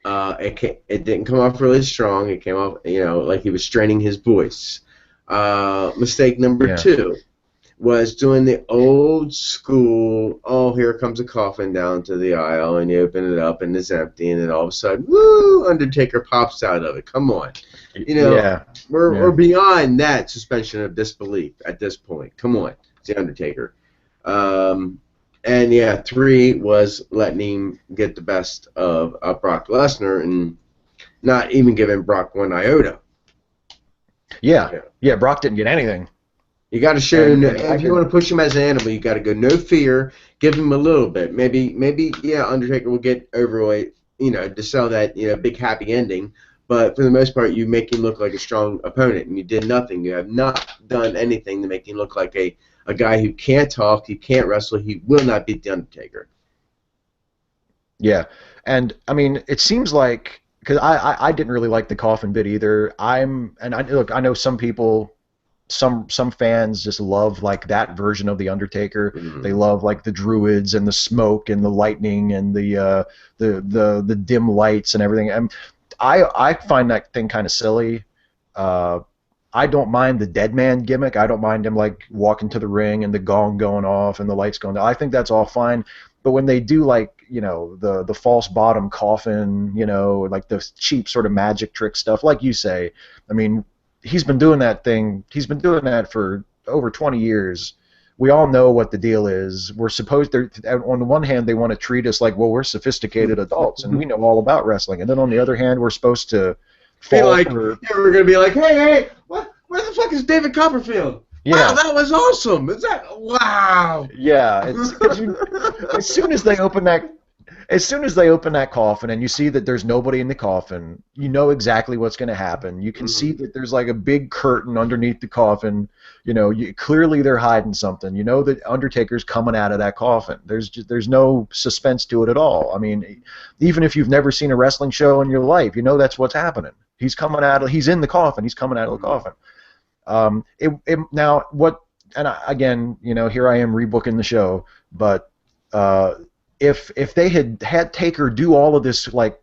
it didn't come off really strong. It came off, like he was straining his voice. Mistake number two was doing the old school, oh, here comes a coffin down to the aisle, and you open it up, and it's empty, and then all of a sudden, woo, Undertaker pops out of it. Come on. We're beyond that suspension of disbelief at this point. Come on. It's the Undertaker. And, yeah, 3 was letting him get the best of Brock Lesnar and not even giving Brock one iota. Yeah, Brock didn't get anything. You got to show him, if you want to push him as an animal, you got to go no fear, give him a little bit. Maybe, yeah, Undertaker will get overweight, to sell that big happy ending. But for the most part, you make him look like a strong opponent, and you did nothing. You have not done anything to make him look like a guy who can't talk, he can't wrestle, he will not beat the Undertaker. Yeah, and I mean, it seems like because I didn't really like the coffin bit either. Look, I know some people, some fans just love like that version of the Undertaker. Mm-hmm. They love like the druids and the smoke and the lightning and the dim lights and everything. And I find that thing kind of silly. I don't mind the dead man gimmick. I don't mind him like walking to the ring and the gong going off and the lights going down. I think that's all fine. But when they do like the false bottom coffin, like the cheap sort of magic trick stuff, like you say, I mean, he's been doing that thing. He's been doing that for over 20 years. We all know what the deal is. We're supposed to, on the one hand, they want to treat us like, well, we're sophisticated adults and we know all about wrestling. And then on the other hand, we're supposed to feel like we're going to be like, hey, what? Where the fuck is David Copperfield? Yeah. Wow, that was awesome. Is that wow? Yeah. As soon as they open that coffin and you see that there's nobody in the coffin, you know exactly what's going to happen. You can see that there's like a big curtain underneath the coffin. Clearly they're hiding something. You know that Undertaker's coming out of that coffin. There's no suspense to it at all. I mean, even if you've never seen a wrestling show in your life, you know that's what's happening. He's in the coffin. He's coming out of the coffin. Now what? And again, here I am rebooking the show, but if they had Taker do all of this like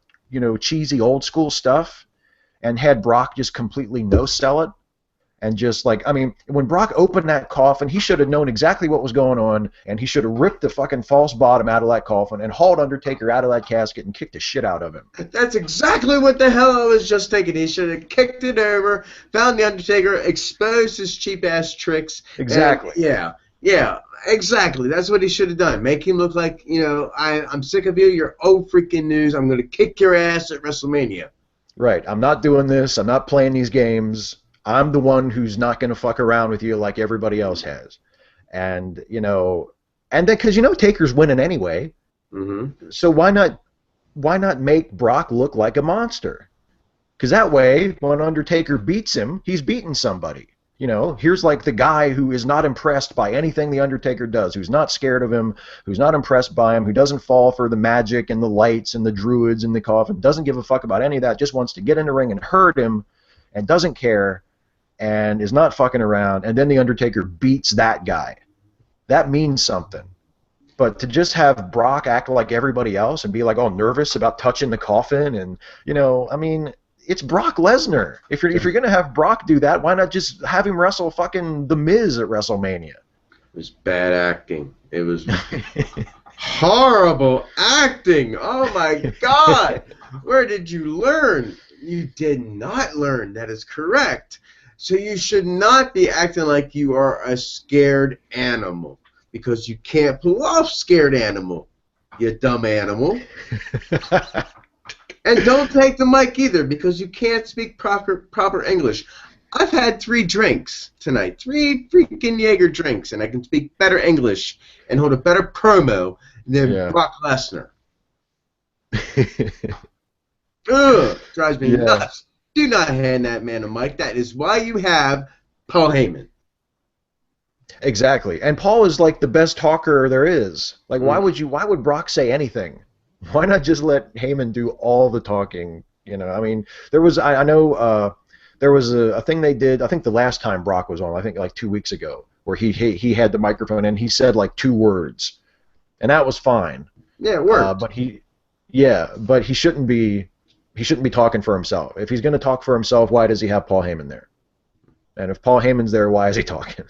cheesy old school stuff, and had Brock just completely no sell it, and just like when Brock opened that coffin, he should have known exactly what was going on, and he should have ripped the fucking false bottom out of that coffin and hauled Undertaker out of that casket and kicked the shit out of him. That's exactly what the hell I was just thinking. He should have kicked it over, found the Undertaker, exposed his cheap ass tricks. Exactly. Yeah, exactly. That's what he should have done. Make him look like, I'm sick of you. You're old freaking news. I'm going to kick your ass at WrestleMania. Right. I'm not doing this. I'm not playing these games. I'm the one who's not going to fuck around with you like everybody else has. And, and then because, Taker's winning anyway. Mm-hmm. So why not make Brock look like a monster? Because that way, when Undertaker beats him, he's beating somebody. Here's like the guy who is not impressed by anything the Undertaker does, who's not scared of him, who's not impressed by him, who doesn't fall for the magic and the lights and the druids and the coffin, doesn't give a fuck about any of that, just wants to get in the ring and hurt him and doesn't care and is not fucking around, and then the Undertaker beats that guy. That means something. But to just have Brock act like everybody else and be like all nervous about touching the coffin and, it's Brock Lesnar. If you're gonna have Brock do that, why not just have him wrestle fucking The Miz at WrestleMania? It was bad acting. It was horrible acting. Oh my God! Where did you learn? You did not learn. That is correct. So you should not be acting like you are a scared animal, because you can't pull off scared animal, you dumb animal. And don't take the mic either, because you can't speak proper English. I've had 3 drinks tonight, 3 freaking Jaeger drinks, and I can speak better English and hold a better promo than Brock Lesnar. Ugh, drives me nuts. Do not hand that man a mic. That is why you have Paul Heyman. Exactly. And Paul is like the best talker there is. Like, why would Brock say anything? Why not just let Heyman do all the talking? There was there was a thing they did. I think the last time Brock was on, I think like 2 weeks ago, where he had the microphone and he said like 2 words, and that was fine. Yeah, it worked. But he shouldn't be talking for himself. If he's going to talk for himself, why does he have Paul Heyman there? And if Paul Heyman's there, why is he talking?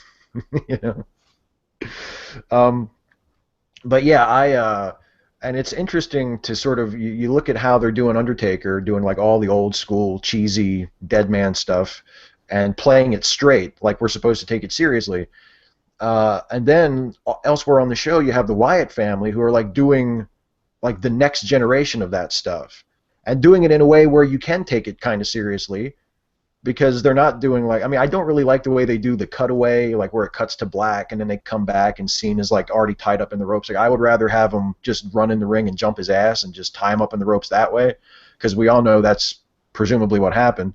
But yeah, and it's interesting to sort of you look at how they're doing Undertaker, doing like all the old school cheesy dead man stuff, and playing it straight like we're supposed to take it seriously. And then elsewhere on the show, you have the Wyatt family who are like doing like the next generation of that stuff, and doing it in a way where you can take it kind of seriously, because they're not doing like, I mean, I don't really like the way they do the cutaway, like where it cuts to black and then they come back and Cena's like already tied up in the ropes. Like I would rather have him just run in the ring and jump his ass and just tie him up in the ropes that way, because we all know that's presumably what happened.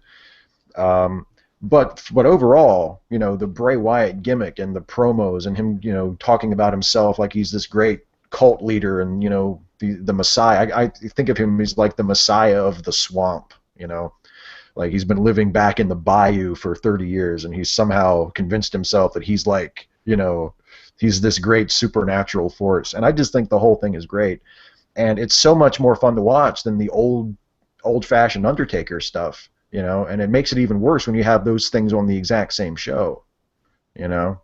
Um, but overall, you know, the Bray Wyatt gimmick and the promos and him, you know, talking about himself like he's this great cult leader and, you know, the Messiah. I think of him as like the Messiah of the swamp, you know. Like he's been living back in the bayou for 30 years and he's somehow convinced himself that he's like, you know, he's this great supernatural force. And I just think the whole thing is great. And it's so much more fun to watch than the old-fashioned Undertaker stuff, you know, and it makes it even worse when you have those things on the exact same show, you know.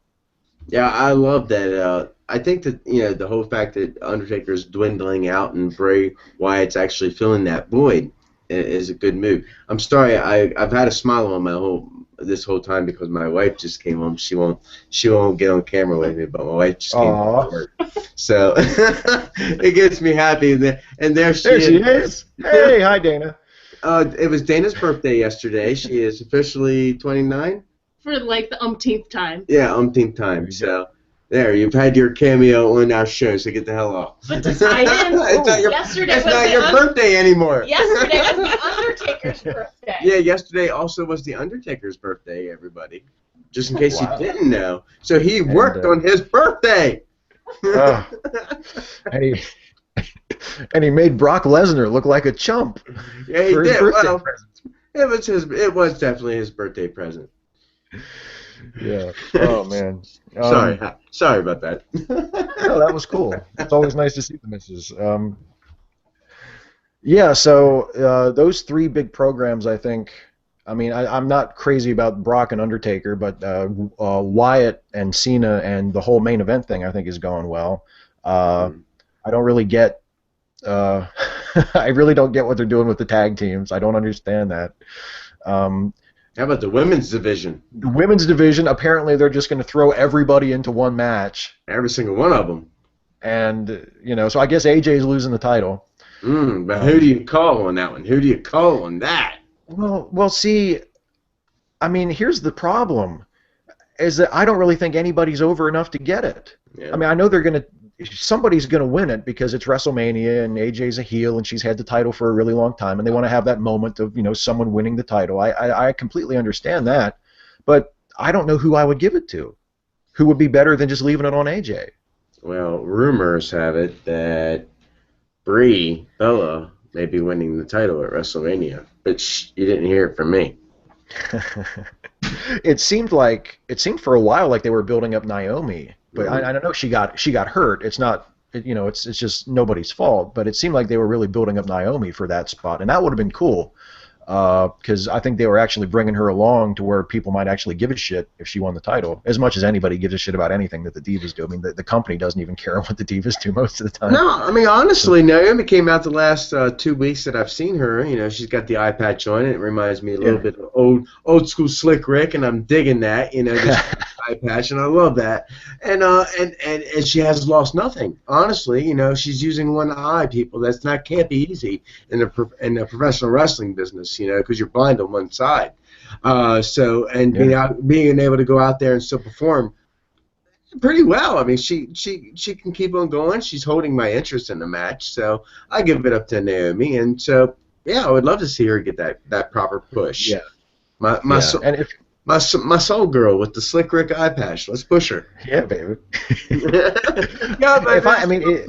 Yeah, I love that. I think that, you know, the whole fact that Undertaker's dwindling out and Bray Wyatt's actually filling that void is a good move. I'm sorry, I've had a smile on this whole time because my wife just came home. She won't get on camera with me, but my wife just came home from work, so it gets me happy. And there she is. Hey, hi Dana. It was Dana's birthday yesterday. She is officially 29. For like the umpteenth time. Yeah, umpteenth time. So there, you've had your cameo on our show, so get the hell off. But to tie in, it's not your birthday anymore. Yesterday was the Undertaker's birthday. Yeah, yesterday also was the Undertaker's birthday, everybody. Just in case you didn't know. So he worked on his birthday. And he made Brock Lesnar look like a chump. Yeah, he did. Well, it was definitely his birthday present. Yeah. Oh man. Sorry about that. No, that was cool. It's always nice to see the missus. Yeah. So those three big programs, I think. I mean, I'm not crazy about Brock and Undertaker, but Wyatt and Cena and the whole main event thing, I think, is going well. I don't really get. I really don't get what they're doing with the tag teams. I don't understand that. How about the women's division? The women's division, apparently they're just going to throw everybody into one match. Every single one of them. And, you know, so I guess AJ's losing the title. But who do you call on that one? Who do you call on that? Well, see, I mean, here's the problem, is that I don't really think anybody's over enough to get it. Yeah. I mean, I know somebody's going to win it because it's WrestleMania and AJ's a heel and she's had the title for a really long time and they want to have that moment of, you know, someone winning the title. I completely understand that, but I don't know who I would give it to. Who would be better than just leaving it on AJ? Well, rumors have it that Brie Bella may be winning the title at WrestleMania, but you didn't hear it from me. It seemed for a while like they were building up Naomi. But I don't know. She got hurt. It's not, you know, it's just nobody's fault. But it seemed like they were really building up Naomi for that spot, and that would have been cool. Because I think they were actually bringing her along to where people might actually give a shit if she won the title, as much as anybody gives a shit about anything that the Divas do. I mean, the company doesn't even care what the Divas do most of the time. No, I mean, honestly, Naomi came out the last 2 weeks that I've seen her. You know, she's got the eye patch on. It reminds me a little bit of old school Slick Rick, and I'm digging that. You know, this eye patch, and I love that. And she has lost nothing. Honestly, you know, she's using one eye, people. Can't be easy in the professional wrestling business. You know, because you're blind on one side. Being able to go out there and still perform pretty well. I mean, she can keep on going. She's holding my interest in the match, so I give it up to Naomi. And so, yeah, I would love to see her get that proper push. Yeah, my soul girl with the Slick Rick eye patch. Let's push her. Yeah, baby. Yeah, baby.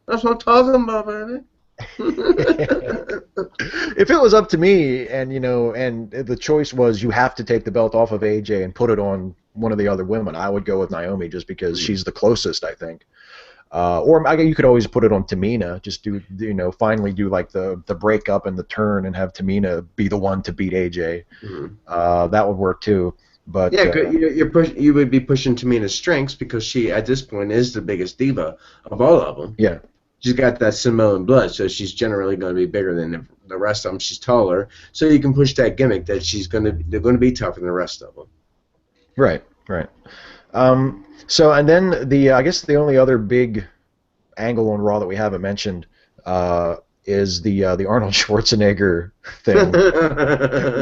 That's what I'm talking about, baby. If it was up to me, and you know, and the choice was you have to take the belt off of AJ and put it on one of the other women, I would go with Naomi just because she's the closest, I think. Or you could always put it on Tamina. Just finally do like the breakup and the turn, and have Tamina be the one to beat AJ. That would work too. But yeah, you would be pushing Tamina's strengths because she at this point is the biggest diva of all of them. Yeah. She's got that Samoan blood, so she's generally going to be bigger than the rest of them. She's taller, so you can push that gimmick that they're going to be tougher than the rest of them. Right. So, and then I guess the only other big angle on Raw that we haven't mentioned is the Arnold Schwarzenegger thing,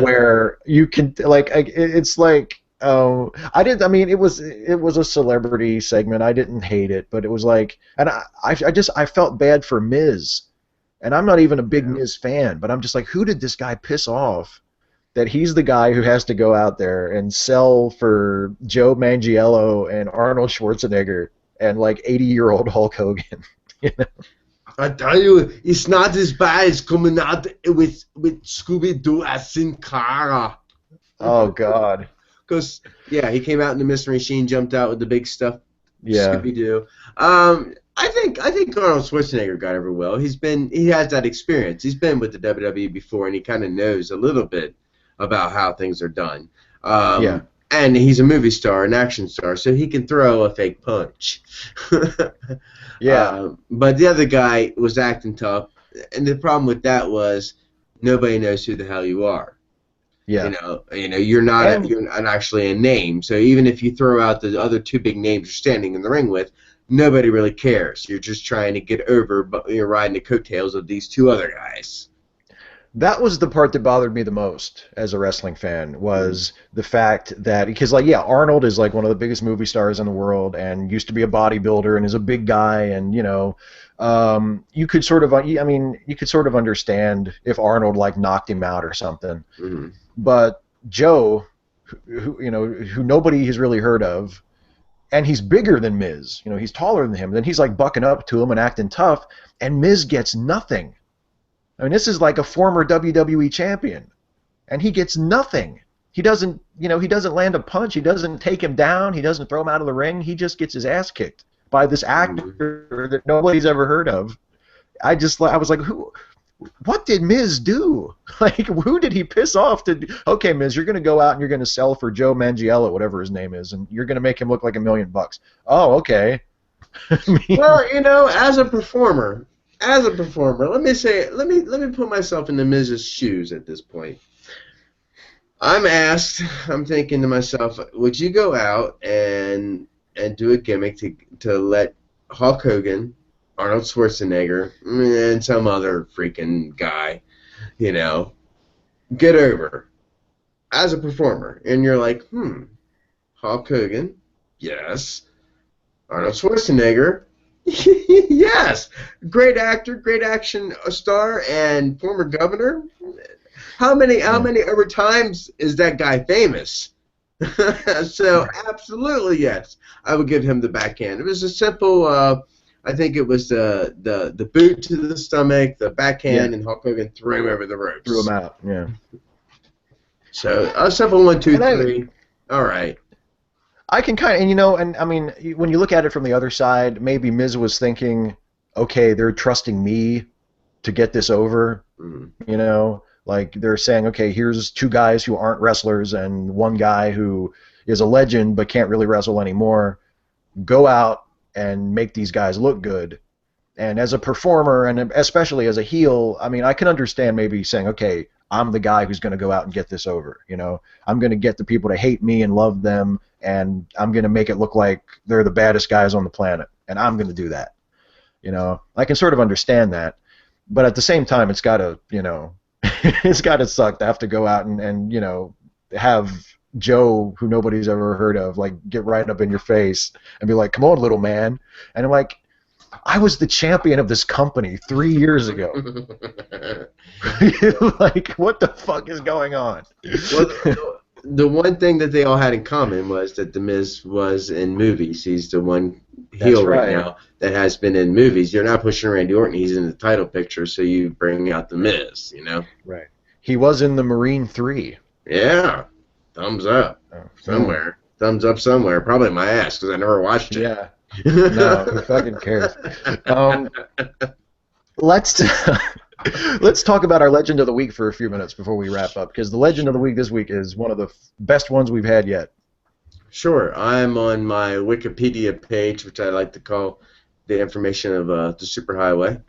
where you can like it's like I didn't. I mean, it was a celebrity segment. I didn't hate it, but it was like, and I felt bad for Miz, and I'm not even a big Miz fan, but I'm just like, who did this guy piss off? That he's the guy who has to go out there and sell for Joe Manganiello and Arnold Schwarzenegger and like 80-year-old Hulk Hogan. You know? I tell you, it's not as bad as coming out with Scooby-Doo as Sin Cara. Oh God. Because he came out in the Mystery Machine, jumped out with the big stuff. Yeah. Scooby-Doo. I think Arnold Schwarzenegger got over well. He has that experience. He's been with the WWE before, and he kind of knows a little bit about how things are done. And he's a movie star, an action star, so he can throw a fake punch. But the other guy was acting tough, and the problem with that was nobody knows who the hell you are. Yeah. You're not actually a name. So even if you throw out the other two big names you're standing in the ring with, nobody really cares. You're just trying to get over, but you're riding the coattails of these two other guys. That was the part that bothered me the most as a wrestling fan, was the fact that, because Arnold is like one of the biggest movie stars in the world and used to be a bodybuilder and is a big guy, and you could sort of understand if Arnold like knocked him out or something. Mm-hmm. But Joe, who nobody has really heard of, and he's bigger than Miz, he's taller than him, then he's like bucking up to him and acting tough, and Miz gets nothing. I mean, this is like a former WWE champion, and he gets nothing. He doesn't land a punch. He doesn't take him down. He doesn't throw him out of the ring. He just gets his ass kicked by this actor that nobody's ever heard of. I was like, what did Miz do? Like, who did he piss off to? Okay, Miz, you're going to go out and you're going to sell for Joe Manganiello, whatever his name is, and you're going to make him look like $1 million. Oh, okay. Well, as a performer, let me put myself in the Miz's shoes at this point. I'm thinking to myself, would you go out and do a gimmick to let Hulk Hogan, Arnold Schwarzenegger, and some other freaking guy, get over as a performer? And you're like, Hulk Hogan, yes. Arnold Schwarzenegger, yes. Great actor, great action star, and former governor. How many other times is that guy famous? So absolutely yes, I would give him the backhand. It was a simple. I think it was the boot to the stomach, the backhand, and Hulk Hogan threw him over the ropes. Threw him out. Yeah. So a simple 1, 2, 3. All right. I can kind of, and I mean, when you look at it from the other side, maybe Miz was thinking, okay, they're trusting me to get this over. Like they're saying, okay, here's two guys who aren't wrestlers and one guy who is a legend but can't really wrestle anymore. Go out and make these guys look good. And as a performer, and especially as a heel, I mean, I can understand maybe saying, okay, I'm the guy who's going to go out and get this over. I'm going to get the people to hate me and love them, and I'm going to make it look like they're the baddest guys on the planet, and I'm going to do that. I can sort of understand that, but at the same time, it's got to, it's got to suck to have to go out and have Joe, who nobody's ever heard of, like get right up in your face and be like, "Come on, little man," and I'm like, I was the champion of this company 3 years ago. Like, what the fuck is going on? Well, the one thing that they all had in common was that The Miz was in movies. He's the one heel right now that has been in movies. You're not pushing Randy Orton. He's in the title picture, so you bring out The Miz, Right. He was in the Marine 3. Yeah. Thumbs up. Somewhere. Thumbs up somewhere. Probably my ass, because I never watched it. Yeah. No, who fucking cares? Let's talk about our Legend of the Week for a few minutes before we wrap up, because the Legend of the Week this week is one of the best ones we've had yet. Sure. I'm on my Wikipedia page, which I like to call the information of the superhighway.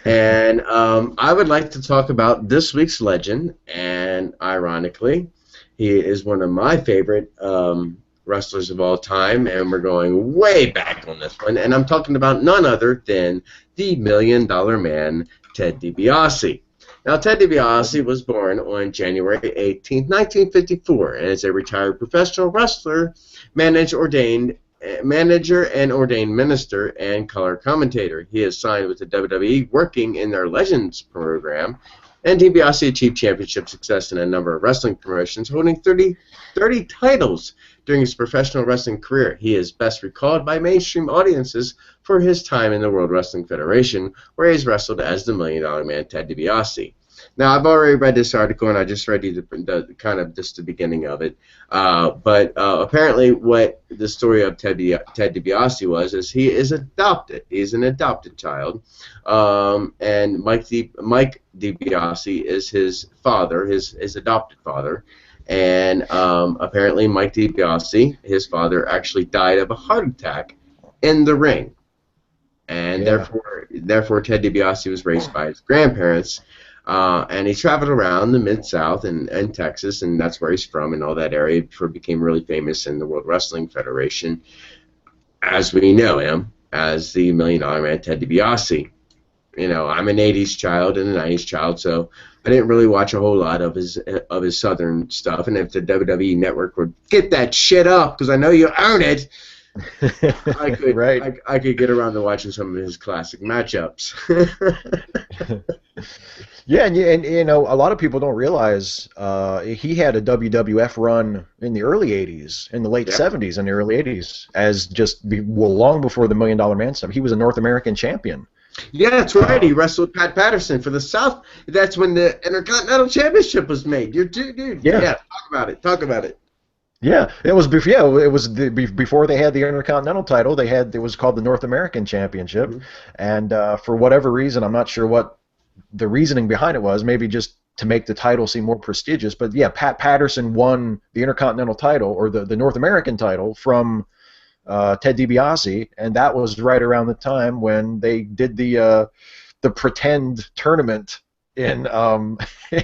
And I would like to talk about this week's legend, and ironically, he is one of my favorite wrestlers of all time, and we're going way back on this one, and I'm talking about none other than the $1 Million Man, Ted DiBiase. Now, Ted DiBiase was born on January 18, 1954, and is a retired professional wrestler, manager and ordained minister, and color commentator. He is signed with the WWE, working in their Legends program, and DiBiase achieved championship success in a number of wrestling promotions, holding 30 titles during his professional wrestling career. He is best recalled by mainstream audiences for his time in the World Wrestling Federation, where he has wrestled as the $1 Million Man, Ted DiBiase. Now, I've already read this article, and I just read you the kind of just the beginning of it. But apparently, what the story of Ted DiBiase was is he is adopted. He's an adopted child, and Mike DiBiase is his father, his adopted father. And apparently, Mike DiBiase, his father, actually died of a heart attack in the ring, and therefore, Ted DiBiase was raised by his grandparents. And he traveled around the Mid-South and Texas, and that's where he's from, and all that area, before he became really famous in the World Wrestling Federation, as we know him, as the $1 Million Man, Ted DiBiase. You know, I'm an 80s child and a 90s child, so I didn't really watch a whole lot of his Southern stuff, and if the WWE Network would get that shit up, because I know you own it, I could Right. I could get around to watching some of his classic matchups. Yeah, and you know, a lot of people don't realize he had a WWF run in the early '80s, in the late '70s, and the early '80s, as long before the $1 Million Man stuff. He was a North American champion. Yeah, that's right. He wrestled Pat Patterson for the South. That's when the Intercontinental Championship was made. You're dude. Yeah, talk about it. Yeah, it was before they had the Intercontinental title. It was called the North American Championship, and for whatever reason, I'm not sure what the reasoning behind it was. Maybe just to make the title seem more prestigious. But yeah, Pat Patterson won the Intercontinental title, or the North American title, from Ted DiBiase, and that was right around the time when they did the pretend tournament in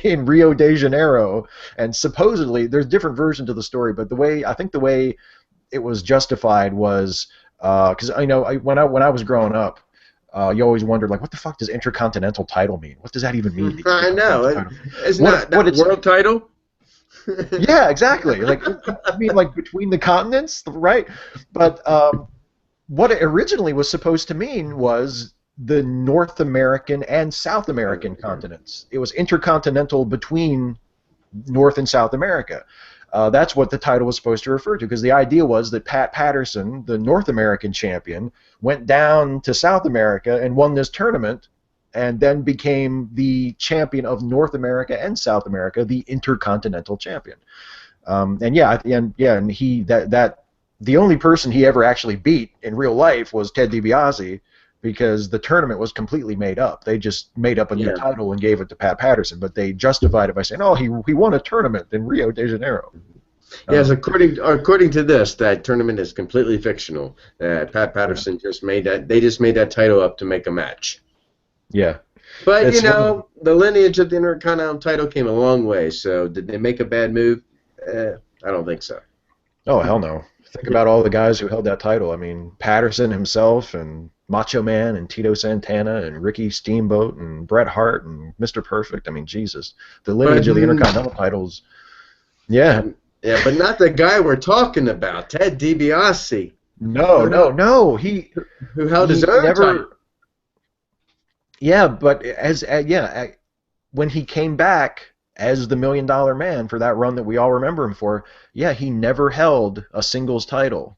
in Rio de Janeiro. And supposedly there's different versions of the story, but the way it was justified was because I know when I was growing up, you always wondered, like, what the fuck does Intercontinental title mean? What does that even mean? I know. It's not world title. Yeah, exactly. Like, I mean, like between the continents, right? But what it originally was supposed to mean was the North American and South American continents. It was intercontinental between North and South America. That's what the title was supposed to refer to, because the idea was that Pat Patterson, the North American champion, went down to South America and won this tournament, and then became the champion of North America and South America, the Intercontinental Champion. And he the only person he ever actually beat in real life was Ted DiBiase, because the tournament was completely made up. They just made up a new title and gave it to Pat Patterson, but they justified it by saying, "Oh, he won a tournament in Rio de Janeiro." Yes, according to this, that tournament is completely fictional. Pat Patterson just made that. They just made that title up to make a match. Yeah. But the lineage of the Intercontinental title came a long way. So did they make a bad move? I don't think so. Oh, hell no. Think about all the guys who held that title. I mean, Patterson himself, and Macho Man, and Tito Santana, and Ricky Steamboat, and Bret Hart, and Mr. Perfect. I mean, Jesus. The lineage of the Intercontinental titles. Yeah. Yeah, but not the guy we're talking about, Ted DiBiase. No. Who held his own title. Yeah, but when he came back as the $1 Million Man for that run that we all remember him for, he never held a singles title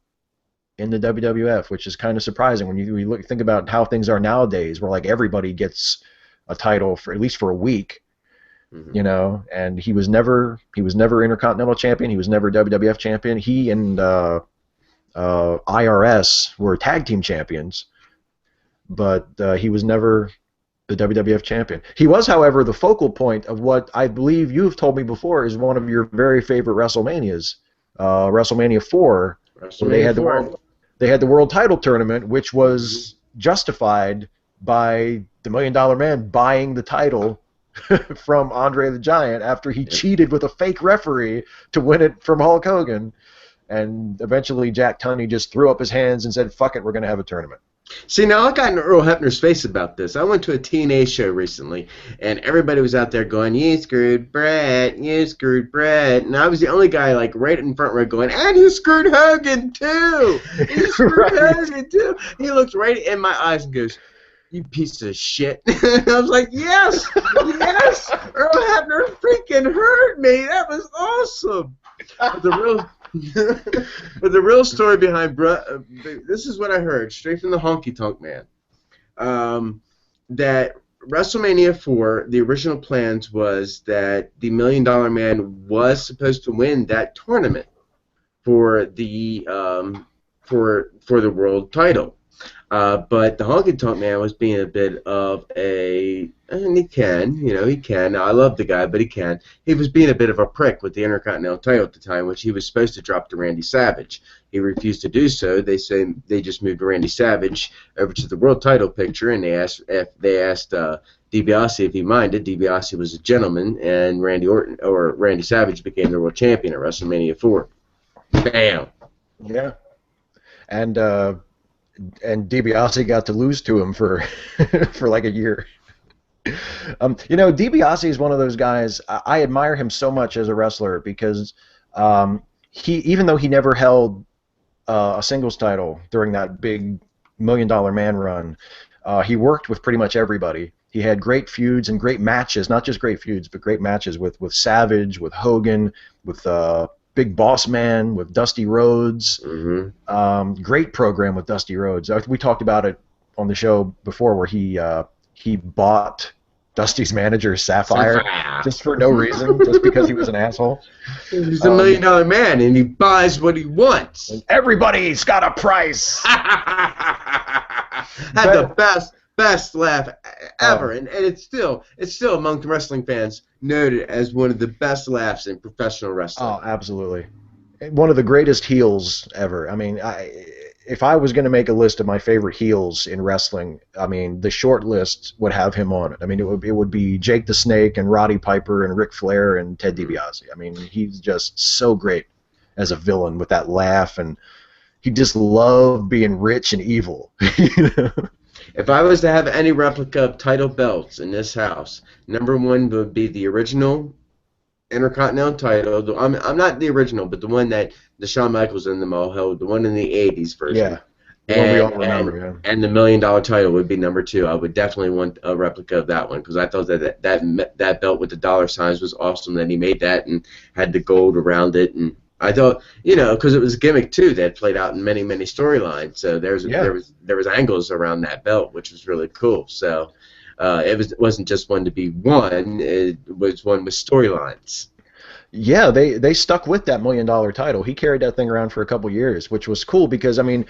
in the WWF, which is kind of surprising when you think about how things are nowadays, where like everybody gets a title for at least for a week, you know. And he was never Intercontinental Champion. He was never WWF Champion. He and IRS were tag team champions, but he was never the WWF champion. He was, however, the focal point of what I believe you've told me before is one of your very favorite WrestleManias, WrestleMania 4. Where they had the world title tournament, which was justified by the $1 Million Man buying the title from Andre the Giant after he cheated with a fake referee to win it from Hulk Hogan. And eventually Jack Tunney just threw up his hands and said, "Fuck it, we're going to have a tournament." See, now I got in Earl Hebner's face about this. I went to a TNA show recently, and everybody was out there going, "You screwed Brett, you screwed Brett," and I was the only guy like right in front row going, "And you screwed Hogan too, you screwed Right. Hogan too." He looks right in my eyes and goes, "You piece of shit." And I was like, "Yes, yes, Earl Hebner freaking hurt me. That was awesome." But the real but the real story behind this is what I heard straight from the Honky Tonk Man. That WrestleMania 4, the original plans was that the Million Dollar Man was supposed to win that tournament for the world title. But the Honky Tonk Man was being a bit of and he can. Now, I love the guy, but he was being a bit of a prick with the Intercontinental title at the time, which he was supposed to drop to Randy Savage. He refused to do so. They say they just moved Randy Savage over to the world title picture, and they asked DiBiase if he minded. DiBiase was a gentleman, and Randy Savage became the world champion at WrestleMania 4. Bam. Yeah. And DiBiase got to lose to him for for like a year. DiBiase is one of those guys. I admire him so much as a wrestler because he, even though he never held a singles title during that big $1 Million Man run, he worked with pretty much everybody. He had great feuds and great matches, not just great feuds, but great matches with Savage, with Hogan, with Big Boss Man, with Dusty Rhodes. Mm-hmm. Great program with Dusty Rhodes. We talked about it on the show before, where he bought Dusty's manager Sapphire just for no reason, just because he was an asshole. He's a $1 Million Man, and he buys what he wants. And everybody's got a price. Had the best laugh ever, and it's still among wrestling fans noted as one of the best laughs in professional wrestling. Oh, absolutely. One of the greatest heels ever. I mean, if I was going to make a list of my favorite heels in wrestling, I mean, the short list would have him on it. I mean, it would be Jake the Snake and Roddy Piper and Ric Flair and Ted DiBiase. I mean, he's just so great as a villain with that laugh, and he just loved being rich and evil. If I was to have any replica of title belts in this house, number one would be the original Intercontinental title. I'm not the original, but the one that the Shawn Michaels and them all held, the one in the 80s version. Yeah. The one we all remember, and the $1 Million title would be number two. I would definitely want a replica of that one because I thought that belt with the dollar signs was awesome. That he made that and had the gold around it, and I thought, because it was a gimmick too that played out in many storylines. So there was angles around that belt, which was really cool. So it wasn't just one to be won; it was one with storylines. Yeah, they stuck with that $1 Million title. He carried that thing around for a couple years, which was cool because, I mean,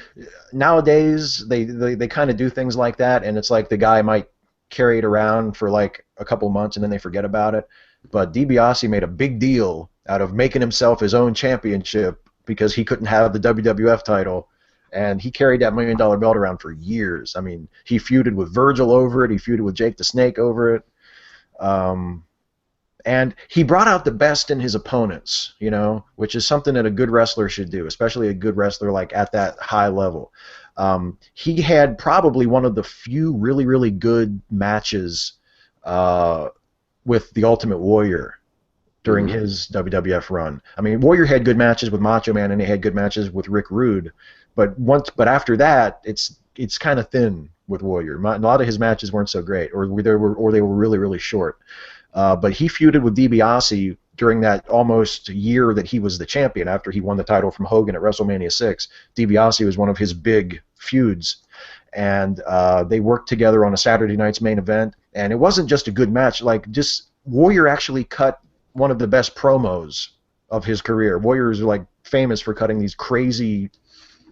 nowadays they kind of do things like that, and it's like the guy might carry it around for like a couple months and then they forget about it. But DiBiase made a big deal out of making himself his own championship because he couldn't have the WWF title, and he carried that $1 Million belt around for years. I mean, he feuded with Virgil over it. He feuded with Jake the Snake over it. And he brought out the best in his opponents, which is something that a good wrestler should do, especially a good wrestler like at that high level. He had probably one of the few really, really good matches with the Ultimate Warrior during his WWF run. I mean, Warrior had good matches with Macho Man, and he had good matches with Rick Rude, but after that, it's kind of thin with Warrior. A lot of his matches weren't so great, or they were really, really short. But he feuded with DiBiase during that almost year that he was the champion after he won the title from Hogan at WrestleMania 6. DiBiase was one of his big feuds, and they worked together on a Saturday night's main event, and it wasn't just a good match. Like, just Warrior actually cut one of the best promos of his career. Warrior is like famous for cutting these crazy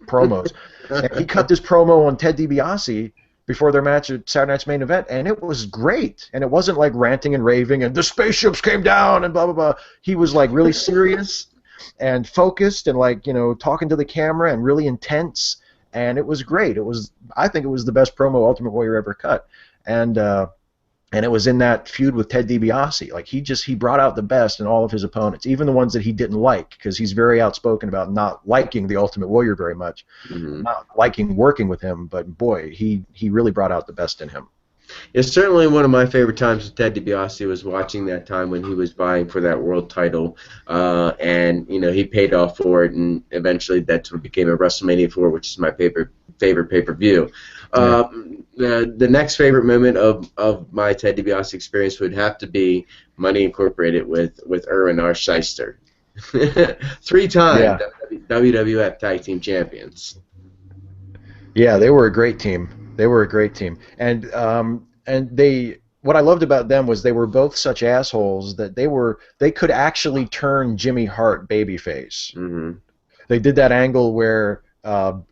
promos. And he cut this promo on Ted DiBiase before their match at Saturday Night's Main Event, and it was great. And it wasn't like ranting and raving and the spaceships came down and blah, blah, blah. He was like really serious and focused and like, talking to the camera and really intense, and it was great. I think it was the best promo Ultimate Warrior ever cut. And And it was in that feud with Ted DiBiase. Like he brought out the best in all of his opponents, even the ones that he didn't like, because he's very outspoken about not liking the Ultimate Warrior very much, not liking working with him. But boy, he really brought out the best in him. It's certainly one of my favorite times with Ted DiBiase was watching that time when he was vying for that world title, and he paid off for it, and eventually that's what became a WrestleMania 4, which is my favorite pay-per-view. The next favorite moment of my Ted DiBiase experience would have to be Money Incorporated with Erwin R. Shyster, 3-time WWF Tag Team Champions. Yeah, they were a great team. They were a great team, and what I loved about them was they were both such assholes that they could actually turn Jimmy Hart babyface. Mm-hmm. They did that angle where on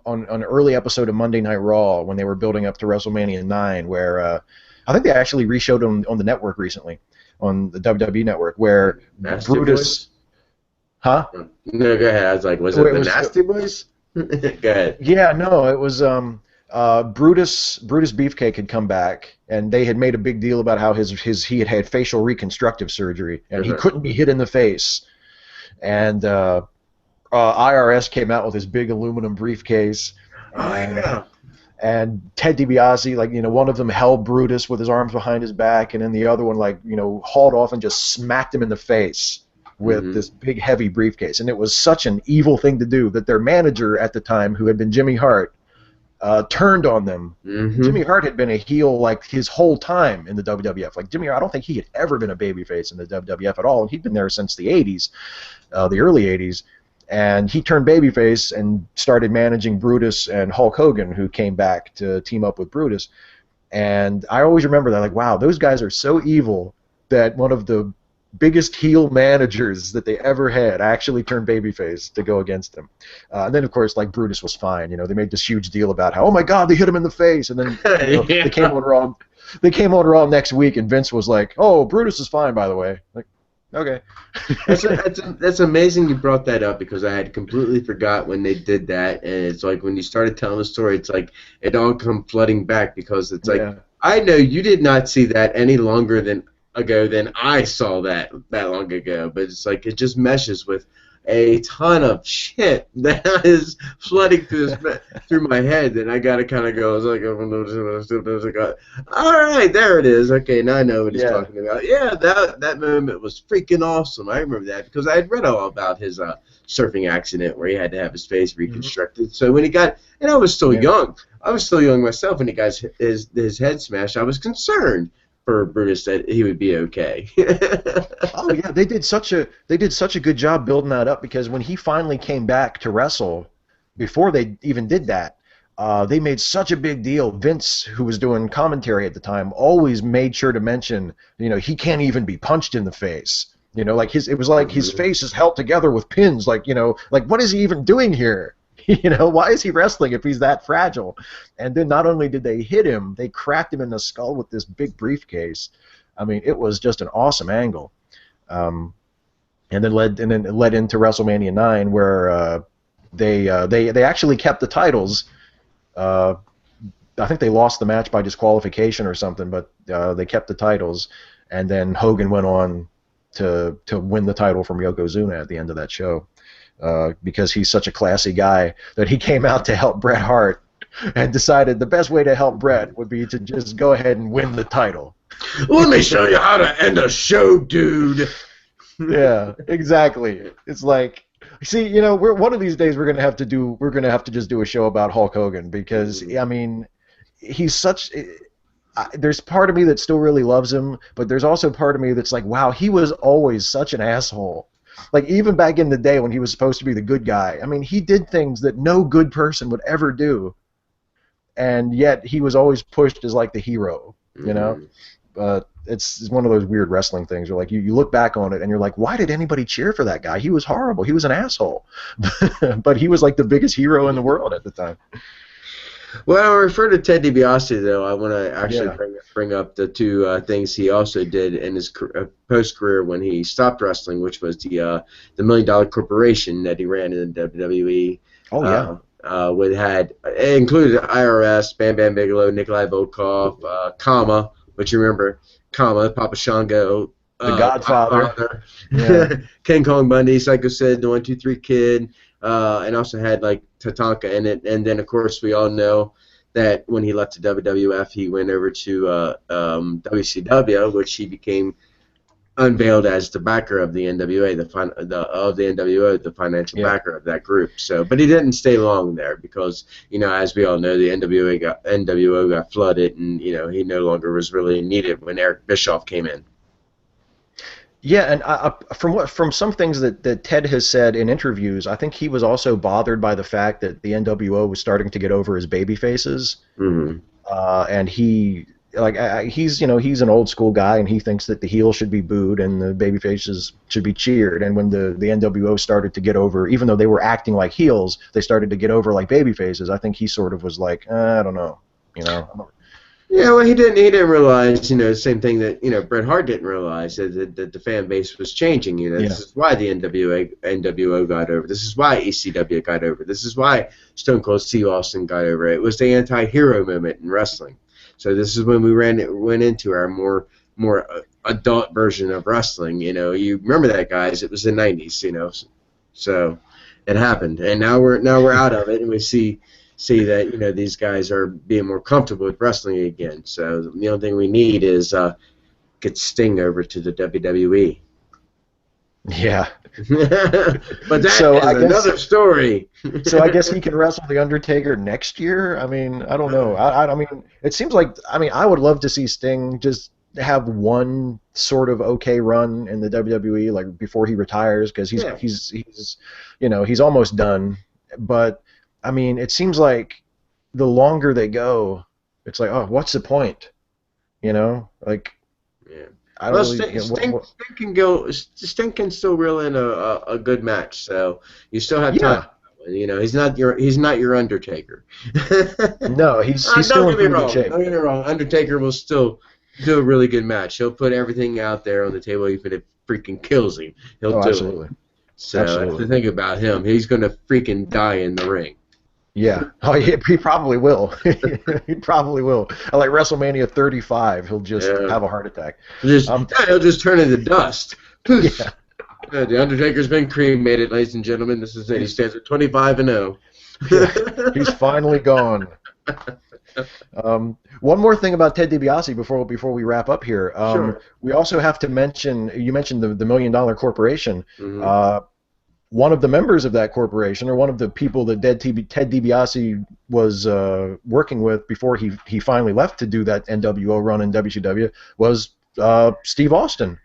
an early episode of Monday Night Raw when they were building up to WrestleMania 9, where I think they actually reshowed on the network recently, on the WWE network, where Nasty Brutus, Boys? huh? No, go ahead. I was like, was it the Nasty Boys? Go ahead. Yeah, no, it was Brutus Beefcake had come back, and they had made a big deal about how he had facial reconstructive surgery, and he couldn't be hit in the face, and IRS came out with his big aluminum briefcase, and Ted DiBiase, one of them held Brutus with his arms behind his back, and then the other one hauled off and just smacked him in the face with this big heavy briefcase. And it was such an evil thing to do that their manager at the time, who had been Jimmy Hart, turned on them. Jimmy Hart had been a heel his whole time in the WWF. Jimmy Hart, I don't think he had ever been a babyface in the WWF at all, and he'd been there since the 80s, the early 80s. And he turned babyface and started managing Brutus and Hulk Hogan, who came back to team up with Brutus. And I always remember that, wow, those guys are so evil that one of the biggest heel managers that they ever had actually turned babyface to go against them. And then, of course, Brutus was fine. They made this huge deal about how, oh my God, they hit him in the face. And then they came on Raw. They came on Raw next week, and Vince was like, "Oh, Brutus is fine, by the way." Okay. That's amazing you brought that up, because I had completely forgot when they did that, and it's when you started telling the story, it's it all come flooding back, because it's I know you did not see that any longer ago than I saw that long ago, but it's it just meshes with a ton of shit that is flooding through my head, and I gotta kind of go. All right, there it is. Okay, now I know what he's talking about. Yeah, that moment was freaking awesome. I remember that because I had read all about his surfing accident where he had to have his face reconstructed. So when he got, and I was still young. I was still young myself when he got his head smashed. I was concerned for Brutus that he would be okay. Oh yeah, they did such a good job building that up, because when he finally came back to wrestle, before they even did that, they made such a big deal. Vince, who was doing commentary at the time, always made sure to mention, he can't even be punched in the face. It was his face is held together with pins. What is he even doing here? Why is he wrestling if he's that fragile? And then not only did they hit him, they cracked him in the skull with this big briefcase. I mean, it was just an awesome angle. And then it led into WrestleMania 9, where they actually kept the titles. I think they lost the match by disqualification or something, but they kept the titles. And then Hogan went on to win the title from Yokozuna at the end of that show. Because he's such a classy guy that he came out to help Bret Hart and decided the best way to help Bret would be to just go ahead and win the title. Let me show you how to end a show, dude. Yeah, exactly. It's see, we're one of these days we're gonna have to just do a show about Hulk Hogan, because I mean, he's such. There's part of me that still really loves him, but there's also part of me that's wow, he was always such an asshole. Even back in the day when he was supposed to be the good guy, I mean, he did things that no good person would ever do, and yet he was always pushed as the hero, But it's one of those weird wrestling things where you look back on it and you're like, why did anybody cheer for that guy? He was horrible. He was an asshole, but he was the biggest hero in the world at the time. Well, I refer to Ted DiBiase, though. I want to actually bring up the two things he also did in his post-career when he stopped wrestling, which was the $1 Million Corporation that he ran in the WWE. Oh, yeah. It included IRS, Bam Bam Bigelow, Nikolai Volkov, Kama, but you remember Kama, Papa Shango, The Godfather. Godfather, Yeah. King Kong Bundy, Psycho Sid, the 1-2-3 Kid, and also had like Tatanka in it. And then of course we all know that when he left the WWF, he went over to WCW, which he became unveiled as the backer of the NWA, the NWO, the financial Yeah. backer of that group. So, but he didn't stay long there because, as we all know, the NWO got flooded, and he no longer was really needed when Eric Bischoff came in. Yeah, and from some things that Ted has said in interviews, I think he was also bothered by the fact that the NWO was starting to get over his baby faces, Mm-hmm. and he's an old school guy, and he thinks that the heel should be booed and the baby faces should be cheered. And when the NWO started to get over, even though they were acting like heels, they started to get over like baby faces. I think he sort of was like, I don't know, Yeah, well, he didn't realize, the same thing that, Bret Hart didn't realize, that the fan base was changing. This is why the NWO got over. This is why ECW got over. This is why Stone Cold Steve Austin got over. It was the anti-hero movement in wrestling. So this is when we went into our more adult version of wrestling. You remember that, guys? It was the 90s, so it happened. And now we're out of it, and we see that these guys are being more comfortable with wrestling again. So the only thing we need is get Sting over to the WWE. Yeah. But that is another story. So I guess he can wrestle the Undertaker next year. I mean, I don't know. I mean, it seems like I would love to see Sting just have one sort of okay run in the WWE, like before he retires, because he's almost done. But I mean, it seems like the longer they go, it's like, oh, what's the point? Like, yeah. I Sting can still reel in a good match, so you still have time. He's not your Undertaker. No, he's still in pretty good shape. Don't get me wrong. Undertaker will still do a really good match. He'll put everything out there on the table, even if it freaking kills him. He'll do absolutely. it. So that's the thing about him. He's going to freaking die in the ring. Yeah. Oh, yeah, he probably will. He probably will. Like WrestleMania 35, he'll just have a heart attack. He'll just turn into dust. Poof. Yeah. The Undertaker's been cremated, ladies and gentlemen. This is it. He stands at 25-0. Yeah, he's finally gone. One more thing about Ted DiBiase before we wrap up here. Sure. We also have to mention, you mentioned the $1 Million Corporation. Mm-hmm. One of the members of that corporation, or one of the people that Ted DiBiase was working with before he finally left to do that NWO run in WCW, was Steve Austin.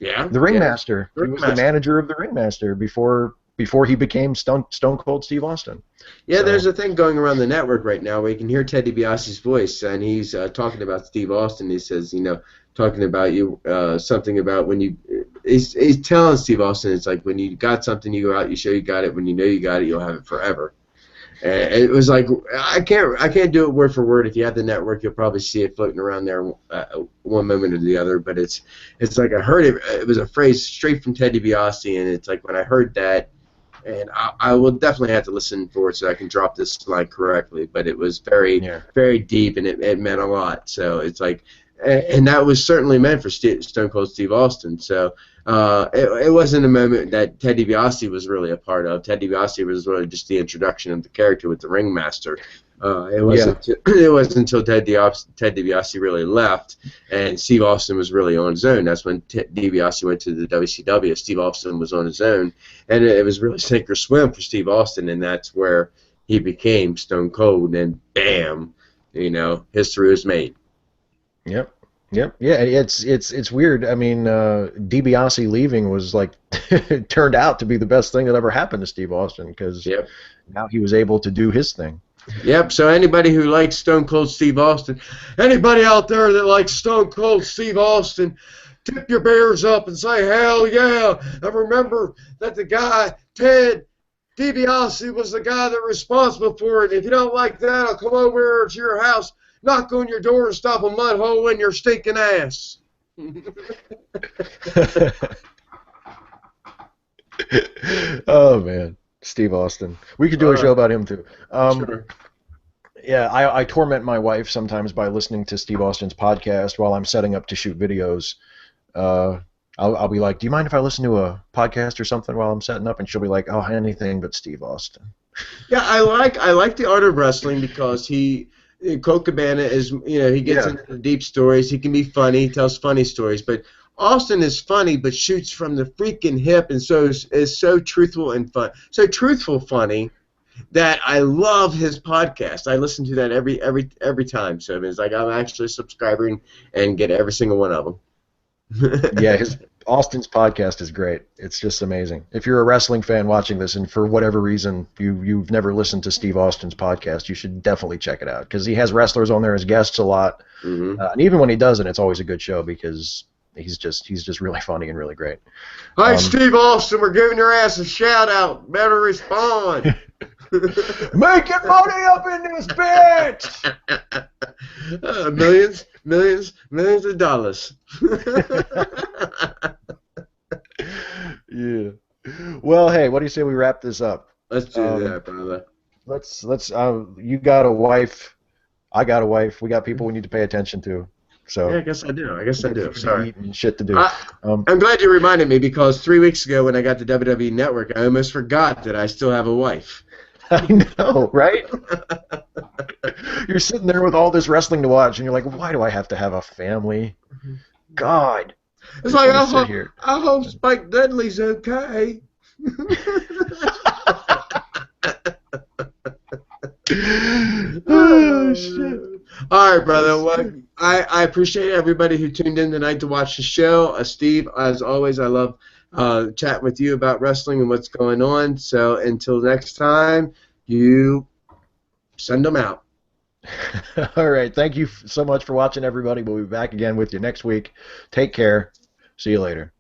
Yeah. The Ringmaster. He was the manager of the Ringmaster before he became Stone Cold Steve Austin. Yeah, there's a thing going around the network right now where you can hear Ted DiBiase's voice, and he's talking about Steve Austin. He says, talking about you, something about when you. He's telling Steve Austin, it's like when you got something, you go out, you show you got it. When you know you got it, you'll have it forever. And it was like I can't do it word for word. If you have the network, you'll probably see it floating around there one moment or the other. But it's like I heard it. It was a phrase straight from Ted DiBiase, and it's like when I heard that, and I will definitely have to listen for it so I can drop this line correctly. But it was very very deep, and it meant a lot. So it's like. And that was certainly meant for Stone Cold Steve Austin. So it wasn't a moment that Ted DiBiase was really a part of. Ted DiBiase was really just the introduction of the character with the Ringmaster. It wasn't until Ted DiBiase really left and Steve Austin was really on his own. That's when Ted DiBiase went to the WCW. Steve Austin was on his own. And it was really sink or swim for Steve Austin, and that's where he became Stone Cold. And bam, history was made. Yep. Yeah, it's weird. I mean, DiBiase leaving was like turned out to be the best thing that ever happened to Steve Austin, because now he was able to do his thing. Yep. So anybody who likes Stone Cold Steve Austin, anybody out there that likes Stone Cold Steve Austin, tip your beers up and say hell yeah, and remember that the guy Ted DiBiase was the guy that was responsible for it. If you don't like that, I'll come over to your house, knock on your door, and stop a mud hole in your stinking ass. Oh man, Steve Austin. We could do a show about him too. Sure. Yeah, I torment my wife sometimes by listening to Steve Austin's podcast while I'm setting up to shoot videos. Uh, I'll be like, "Do you mind if I listen to a podcast or something while I'm setting up?" And she'll be like, "Oh, anything but Steve Austin." Yeah, I like the art of wrestling because Colt Cabana is, he gets Yeah. into the deep stories. He can be funny. He tells funny stories, but Austin is funny, but shoots from the freaking hip, and so is so truthful and fun. So truthful, funny that I love his podcast. I listen to that every time. So it's like I'm actually subscribing and get every single one of them. Yeah, his Austin's podcast is great. It's just amazing. If you're a wrestling fan watching this, and for whatever reason you've never listened to Steve Austin's podcast, you should definitely check it out because he has wrestlers on there as guests a lot, and even when he doesn't, it's always a good show because he's just really funny and really great. Hi, Steve Austin. We're giving your ass a shout out. Better respond. Making money up in this bitch. Millions of dollars. Yeah. Well, hey, what do you say we wrap this up? Let's do that, brother. Let's. You got a wife. I got a wife. We got people we need to pay attention to. So. Yeah, I guess I do. Sorry. Eat and shit to do. I'm glad you reminded me because 3 weeks ago when I got the WWE Network, I almost forgot that I still have a wife. I know, right? You're sitting there with all this wrestling to watch, and you're like, why do I have to have a family? God. It's like, I I hope Spike Dudley's okay. Oh, shit. All right, brother. Well, I appreciate everybody who tuned in tonight to watch the show. Steve, as always, I love chatting with you about wrestling and what's going on. So until next time, you send them out. All right. Thank you so much for watching, everybody. We'll be back again with you next week. Take care. See you later.